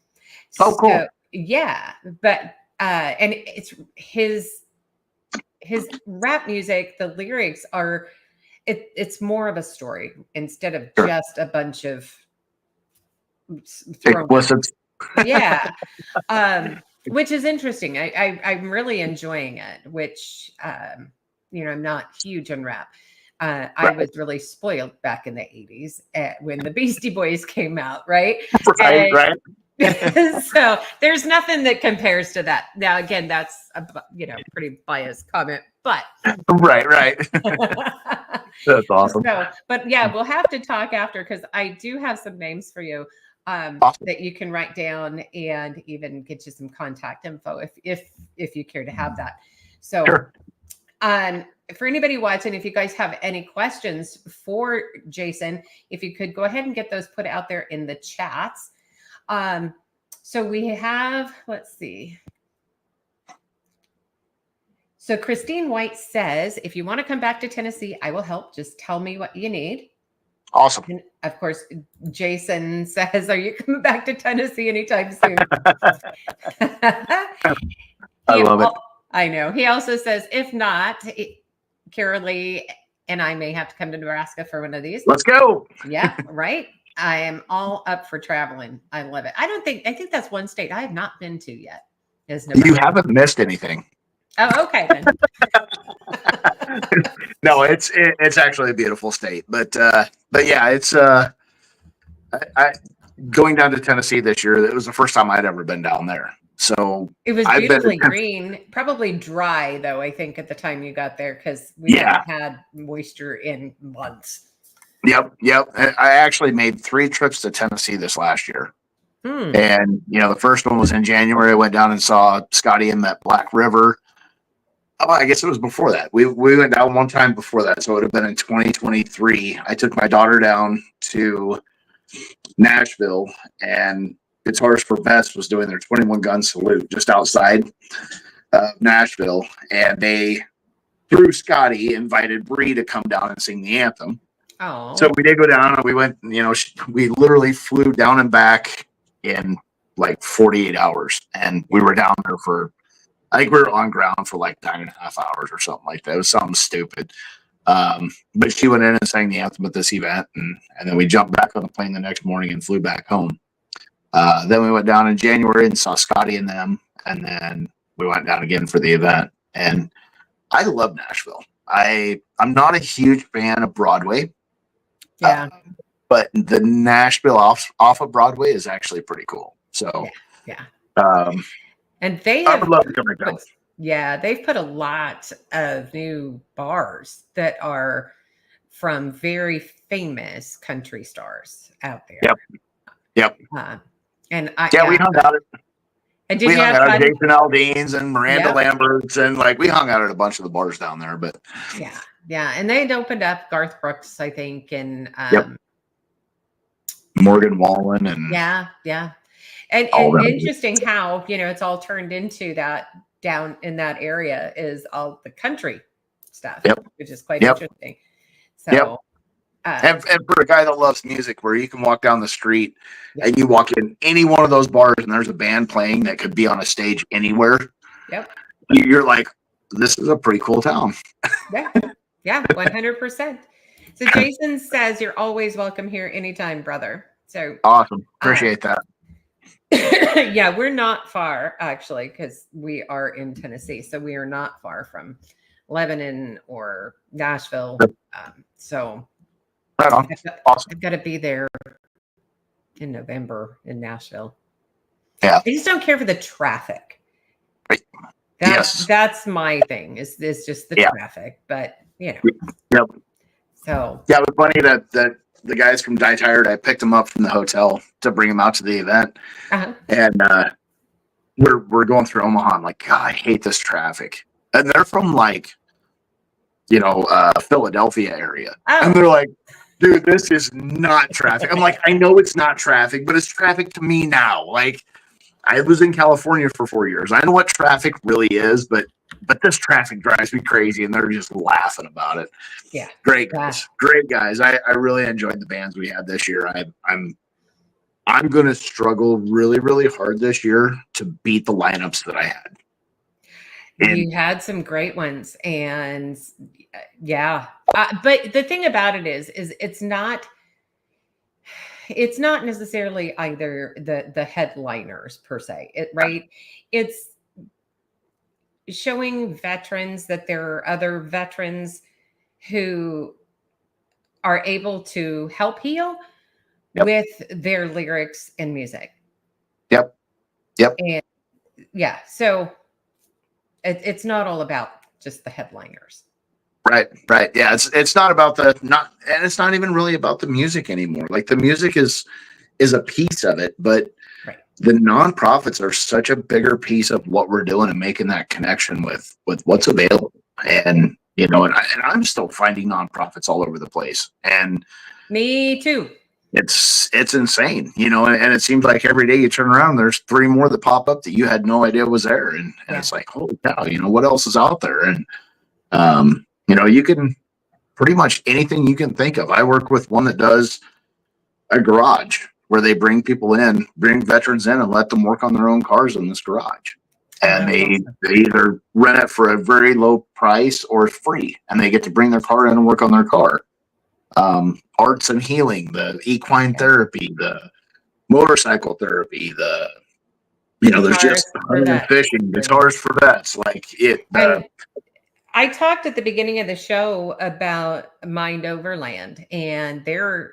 Oh, cool. So, yeah, but and it's his rap music. The lyrics are it's more of a story instead of just a bunch of explicit. Yeah. Which is interesting. I'm really enjoying it, which, I'm not huge on rap. I was really spoiled back in the 80s when the Beastie Boys came out, right? Right. So there's nothing that compares to that. Now, again, that's a pretty biased comment, but. Right. That's awesome. But yeah, we'll have to talk after, because I do have some names for you. Awesome. That you can write down and even get you some contact info if you care to have that. So, sure. For anybody watching, if you guys have any questions for Jason, if you could go ahead and get those put out there in the chats. So we have, let's see. So Christine White says, if you want to come back to Tennessee, I will help. Just tell me what you need. Awesome. And of course, Jason says, are you coming back to Tennessee anytime soon? I love it. I know. He also says, if not, Carolee and I may have to come to Nebraska for one of these. Let's go. Yeah, right. I am all up for traveling. I love it. I think that's one state I have not been to yet. Is Nebraska. You haven't missed anything. Oh, okay then. No, it's actually a beautiful state, but yeah, it's going down to Tennessee this year. It was the first time I'd ever been down there. So it was beautifully green, probably dry though, I think, at the time you got there, because we haven't had moisture in months. Yep. I actually made 3 trips to Tennessee this last year. And the first one was in January. I went down and saw Scotty and met Black River. Oh, I guess it was before that. We went down one time before that, so it would have been in 2023. I took my daughter down to Nashville, and Guitars for Vets was doing their 21 gun salute just outside of Nashville, and they, through Scotty, invited Bree to come down and sing the anthem. Oh, so we did go down, and we went. We literally flew down and back in like 48 hours, and we were down there for. I think we were on ground for like 9.5 hours or something like that. It was something stupid. But she went in and sang the anthem at this event, and then we jumped back on the plane the next morning and flew back home. Then we went down in January and saw Scotty and them, and then we went down again for the event. And I love Nashville. I'm not a huge fan of Broadway. Yeah. But the Nashville off of Broadway is actually pretty cool. So yeah. And I would love to come back down. Yeah, they've put a lot of new bars that are from very famous country stars out there. Yep. And we hung out at. And did we you hung have out fun? at Jason Aldean's and Miranda Lambert's, and we hung out at a bunch of the bars down there. But yeah, and they'd opened up Garth Brooks, I think, and Morgan Wallen, and And interesting how, it's all turned into that down in that area is all the country stuff, which is quite interesting. So, and for a guy that loves music, where you can walk down the street and you walk in any one of those bars and there's a band playing that could be on a stage anywhere. You're like, this is a pretty cool town. Yeah, 100%. So Jason says you're always welcome here anytime, brother. So awesome. Appreciate that. Yeah, we're not far actually, because we are in Tennessee, so we are not far from Lebanon or Nashville. So Right on. Awesome. I've got to be there in November in Nashville. Yeah. I just don't care for the traffic. Right. That's my thing. Is just the traffic, but you know. Yep. So yeah, it was funny that the guys from Die Tired, I picked them up from the hotel to bring them out to the event, and we're going through Omaha. I'm like, God, I hate this traffic, and they're from like, Philadelphia area, and they're like, dude, this is not traffic. I'm like, I know it's not traffic, but it's traffic to me now. Like, I was in California for 4 years. I know what traffic really is, but this traffic drives me crazy, and they're just laughing about it. Yeah. Great guys. Great guys. I really enjoyed the bands we had this year. I'm going to struggle really, really hard this year to beat the lineups that I had. And you had some great ones, and but the thing about it is it's not necessarily either the headliners per se, right? It's showing veterans that there are other veterans who are able to help heal with their lyrics and music. Yep. And so it's not all about just the headliners. Right. Yeah, it's not about and it's not even really about the music anymore. Like, the music is a piece of it, but the nonprofits are such a bigger piece of what we're doing and making that connection with what's available. And and I'm still finding nonprofits all over the place. And me too. It's insane, and it seems like every day you turn around, there's 3 more that pop up that you had no idea was there. And it's like, holy cow, what else is out there? And, you can pretty much anything you can think of. I work with one that does a garage where they bring veterans in and let them work on their own cars in this garage. And they either rent it for a very low price or free, and they get to bring their car in and work on their car. Arts and healing, the equine therapy, the motorcycle therapy, there's just fishing, guitars for vets, like it. I talked at the beginning of the show about Mind Overland, and they're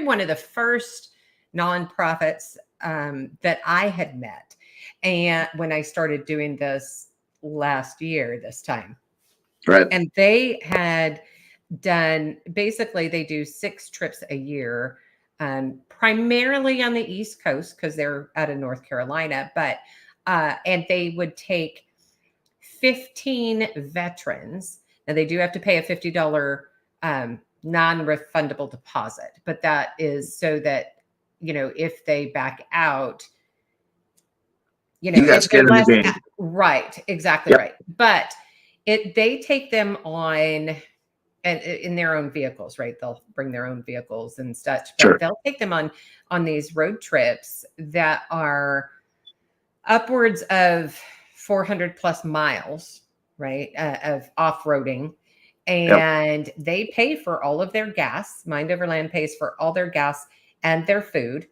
one of the first nonprofits that I had met, and when I started doing this last year, this time, right, and they had done, basically they do 6 trips a year, primarily on the East Coast because they're out of North Carolina, but and they would take 15 veterans. Now they do have to pay a $50 non-refundable deposit, but that is so that if they back out, you guys get in the game. Right, exactly. Right. But they take them on and in their own vehicles, right? They'll bring their own vehicles and such, but they'll take them on these road trips that are upwards of 400 plus miles, right? Of off-roading. And they pay for all of their gas. Mind Overland pays for all their gas and their food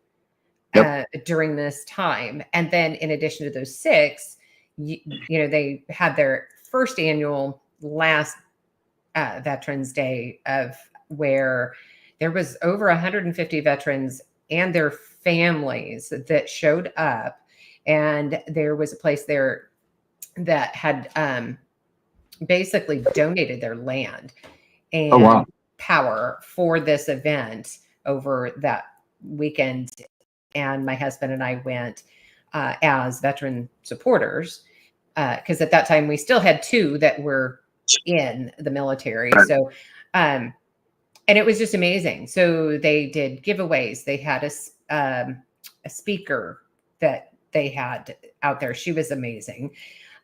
during this time. And then in addition to those 6, they had their first annual last Veterans Day of where there was over 150 veterans and their families that showed up. And there was a place there that had basically donated their land and power for this event over that weekend. And my husband and I went as veteran supporters because at that time we still had 2 that were in the military. So, and it was just amazing. So they did giveaways. They had a speaker that they had out there. She was amazing.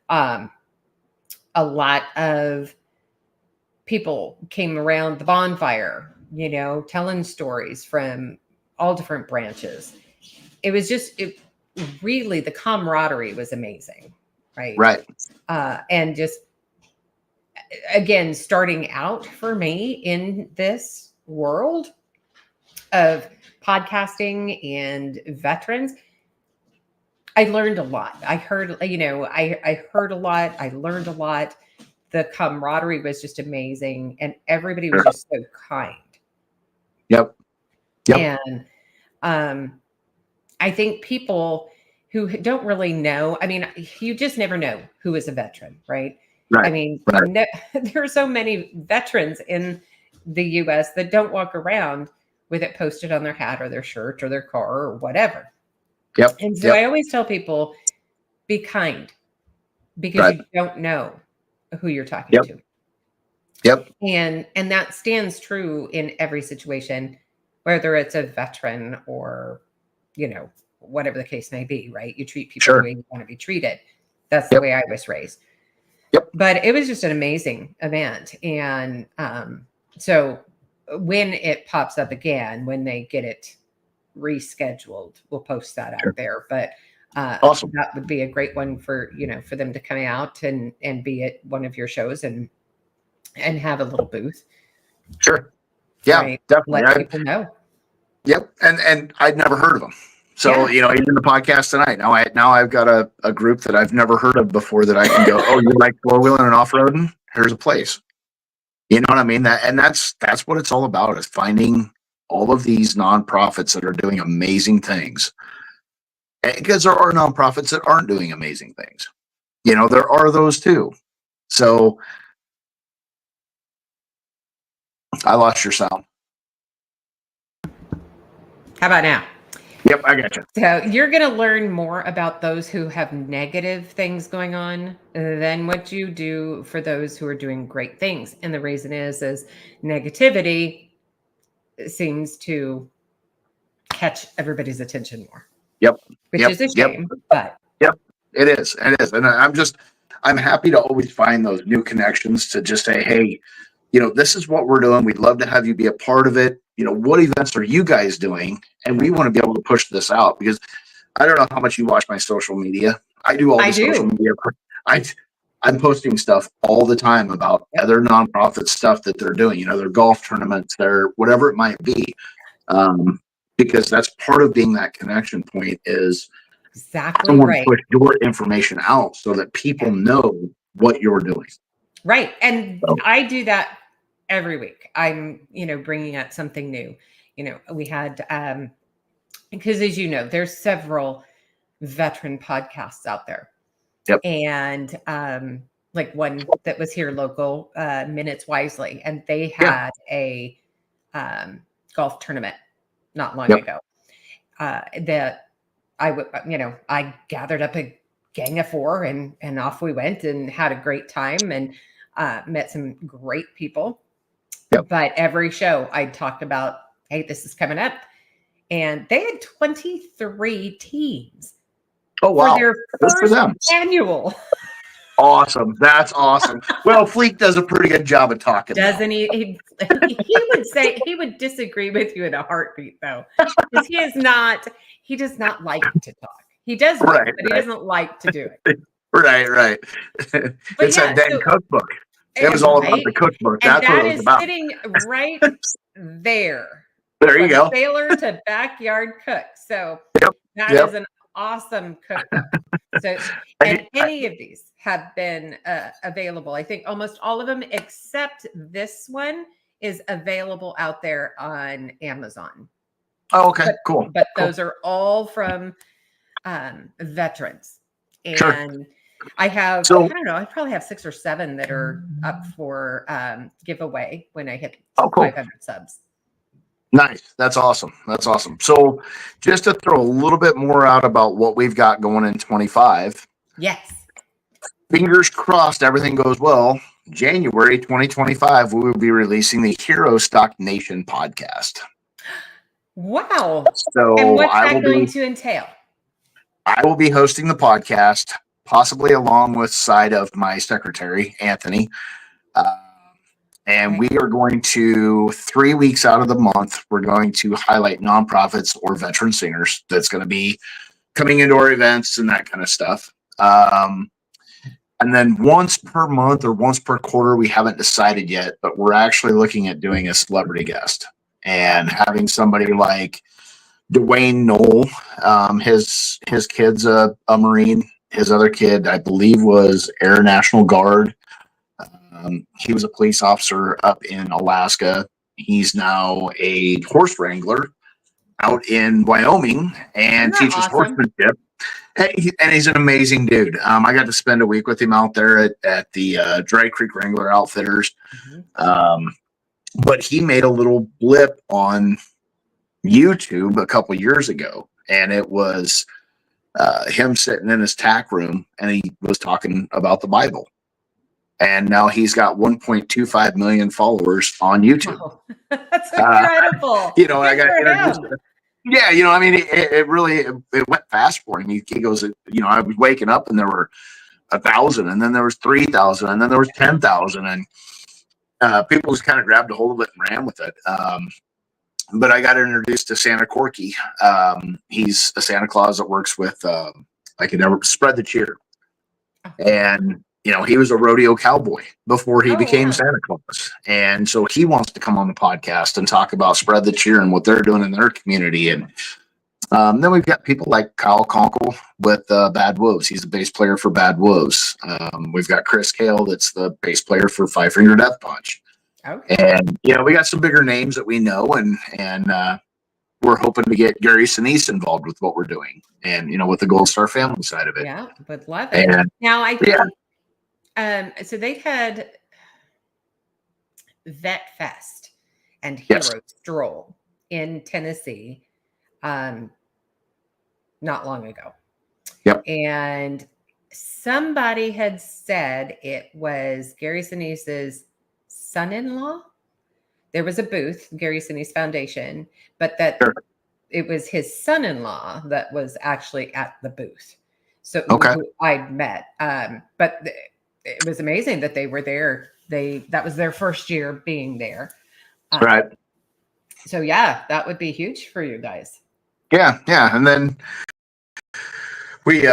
A lot of people came around the bonfire, telling stories from all different branches. It was really, the camaraderie was amazing. Right. And just, again, starting out for me in this world of podcasting and veterans, I learned a lot. I heard, I heard a lot. I learned a lot. The camaraderie was just amazing, and everybody was just so kind. Yep. And I think people who don't really know, I mean, you just never know who is a veteran, right? Right. I mean, there are so many veterans in the U.S. that don't walk around with it posted on their hat or their shirt or their car or whatever. Yep. And so I always tell people, be kind, because you don't know who you're talking to. Yep. And that stands true in every situation, whether it's a veteran or, whatever the case may be, right? You treat people the way you want to be treated. That's the way I was raised. But it was just an amazing event. And so when it pops up again, when they get it rescheduled, we'll post that out there. But awesome. That would be a great one for, for them to come out and be at one of your shows and have a little booth. Sure. Yeah, definitely. Let people know. Yep. And I'd never heard of them. So, even the podcast tonight, now I've got a group that I've never heard of before that I can go, oh, you like four-wheeling and off-roading? Here's a place. You know what I mean? That's what it's all about, is finding all of these nonprofits that are doing amazing things. Because there are nonprofits that aren't doing amazing things. There are those too. So I lost your sound. How about now? Yep, I got you. So you're going to learn more about those who have negative things going on than what you do for those who are doing great things. And the reason is negativity seems to catch everybody's attention more. Yep. Which is a shame, but. Yep, it is. It is. And I'm happy to always find those new connections to just say, hey, this is what we're doing. We'd love to have you be a part of it. What events are you guys doing? And we want to be able to push this out, because I don't know how much you watch my social media. I do all the social media. I'm posting stuff all the time about other nonprofit stuff that they're doing, their golf tournaments, their whatever it might be. Because that's part of being that connection point, is exactly right. Push your information out so that people know what you're doing. Right. And I do that every week. I'm, bringing out something new. We had, because as you know, there's several veteran podcasts out there. Yep. And like one that was here local, Minutes Wisely, and they had a golf tournament not long ago. That I gathered up a gang of 4 and off we went and had a great time and met some great people. But every show I talked about, hey, this is coming up. And they had 23 teams. Oh, wow. For their first annual. Awesome. That's awesome. Well, Fleek does a pretty good job of talking. Doesn't he? He would disagree with you in a heartbeat, though. Because he does not like to talk. He does, but he doesn't like to do it. Right. It's a dang cookbook. It was all about the cookbook. That's what it was about. Sitting right there. There you go. Sailor to backyard cook. So that is an awesome cookbook. So, and any of these have been available. I think almost all of them, except this one, is available out there on Amazon. Oh, okay, cool. But those are all from veterans. And I have, I don't know, I probably have 6 or 7 that are up for giveaway when I hit 500 subs. Nice. That's awesome. So just to throw a little bit more out about what we've got going in 25. Yes. Fingers crossed everything goes well. January 2025, we will be releasing the HEROSTOCK Nation podcast. Wow. So and what's that going to entail? I will be hosting the podcast, possibly along with side of my secretary, Anthony. And we are going to, 3 weeks out of the month, we're going to highlight nonprofits or veteran singers that's going to be coming into our events and that kind of stuff. And then once per month or once per quarter, we haven't decided yet, but we're actually looking at doing a celebrity guest and having somebody like Dwayne Knoll. His kid's a Marine. His other kid, I believe, was Air National Guard. He was a police officer up in Alaska. He's now a horse wrangler out in Wyoming and Isn't that teaches awesome? horsemanship. And he's an amazing dude. I got to spend a week with him out there at the Dry Creek Wrangler Outfitters. But he made a little blip on YouTube a couple years ago, and it was him sitting in his tack room, and he was talking about the Bible. And now he's got 1.25 million followers on YouTube. Oh, that's incredible. You know, I got Good for introduced him. to, yeah, you know, I mean, it really it went fast for him. He goes, you know, I was waking up and there were 1,000, and then there was 3,000, and then there was 10,000, and people just kind of grabbed a hold of it and ran with it. But I got introduced to Santa Corky. He's a Santa Claus that works with I could never spread the cheer, and you know, he was a rodeo cowboy before he became wow. Santa Claus. And so he wants to come on the podcast and talk about Spread the Cheer and what they're doing in their community. And then we've got people like Kyle Conkle with Bad Wolves. He's the bass player for Bad Wolves. We've got Chris Kale, that's the bass player for Five Finger Death Punch. Okay. And, you know, we got some bigger names that we know, and we're hoping to get Gary Sinise involved with what we're doing and, you know, with the Gold Star family side of it. Yeah, would love it. And Now, I think, yeah. so they've had Vet Fest and Yes. Hero Stroll in Tennessee not long ago. Yep. And somebody had said it was Gary Sinise's son-in-law. There was a booth, Gary Sinise Foundation, but that Sure. it was his son-in-law that was actually at the booth. So Okay. who I'd met. But it was amazing that they were there. That was their first year being there. Right. So yeah, that would be huge for you guys. Yeah. And then we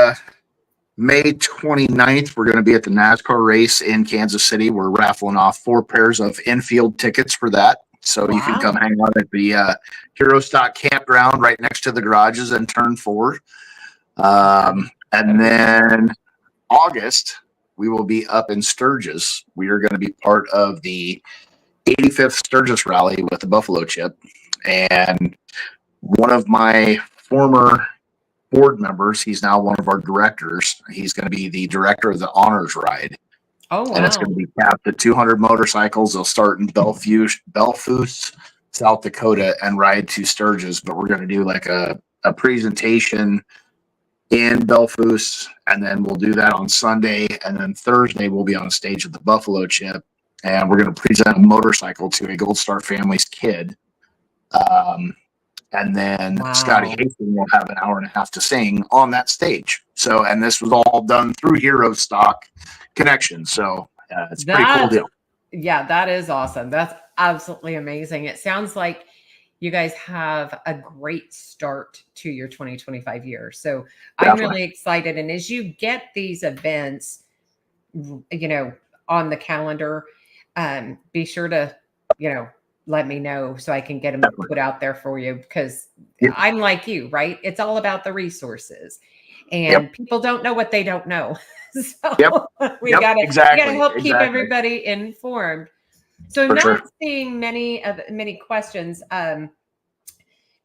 May 29th, we're going to be at the NASCAR race in Kansas City. We're raffling off 4 pairs of infield tickets for that. So you can Wow. come hang out at the HEROSTOCK campground right next to the garages in Turn 4. And then August, we will be up in Sturgis. We are going to be part of the 85th Sturgis Rally with the Buffalo Chip. And one of my former board members, he's now one of our directors. He's going to be the director of the honors ride. Oh, wow. And it's going to be capped at 200 motorcycles. They'll start in Belfast, South Dakota, and ride to Sturgis. But we're going to do like a presentation in Belfast, and then we'll do that on Sunday. And then Thursday, we'll be on stage at the Buffalo Chip, and we're going to present a motorcycle to a Gold Star family's kid. And then Wow. Scotty Hastings will have an hour and a half to sing on that stage. So, and this was all done through HEROSTOCK Connection. So it's a pretty cool deal. Yeah, that is awesome. That's absolutely amazing. It sounds like you guys have a great start to your 2025 year. So I'm Definitely. really excited. And as you get these events, you know, on the calendar, be sure to, you know, let me know so I can get them Definitely. put out there for you, because Yep. I'm like you, right? It's all about the resources, and people don't know what they don't know. So we Yep, gotta exactly, help keep exactly. everybody informed. So I'm For not sure. seeing many questions.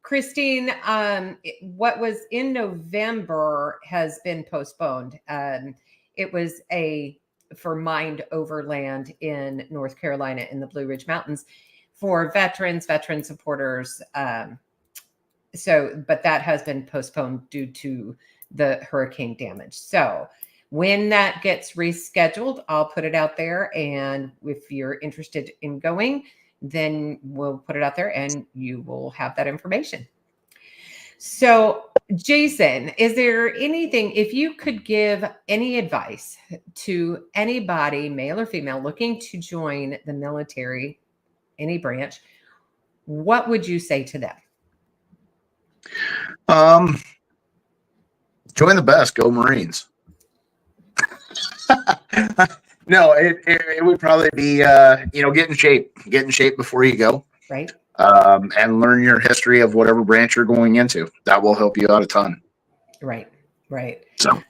Christine, what was in November has been postponed. It was for Mind Overland in North Carolina in the Blue Ridge Mountains for veteran supporters. But that has been postponed due to the hurricane damage. So when that gets rescheduled, I'll put it out there. And if you're interested in going, then we'll put it out there and you will have that information. So, Jason, is there anything, if you could give any advice to anybody, male or female, looking to join the military, any branch, what would you say to them? Join the best. Go Marines. No, it would probably be, get in shape before you go. Right. and learn your history of whatever branch you're going into. That will help you out a ton. Right. So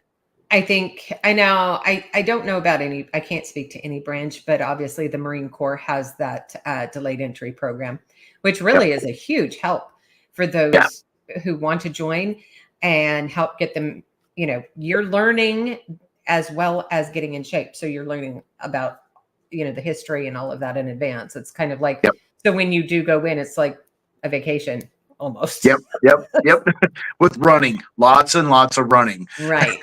I think I don't know about any, I can't speak to any branch, but obviously the Marine Corps has that delayed entry program, which really is a huge help for those who want to join and help get them, you're learning as well as getting in shape. So you're learning about, the history and all of that in advance. It's kind of like, so when you do go in, it's like a vacation almost. Yep. With running, lots and lots of running. Right.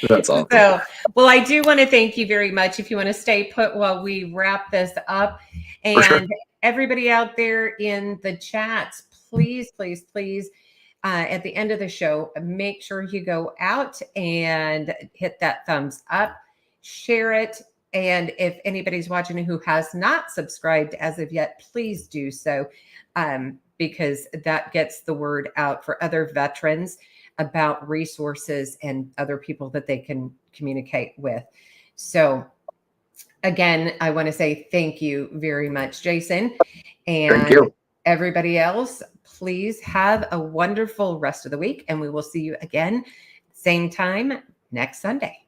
That's awesome. So, well, I do want to thank you very much. If you want to stay put while we wrap this up, and everybody out there in the chats, please, at the end of the show, make sure you go out and hit that thumbs up, share it. And if anybody's watching who has not subscribed as of yet, please do so, because that gets the word out for other veterans about resources and other people that they can communicate with. So again, I want to say thank you very much, Jason. And thank you. Everybody else, please have a wonderful rest of the week, and we will see you again, same time next Sunday.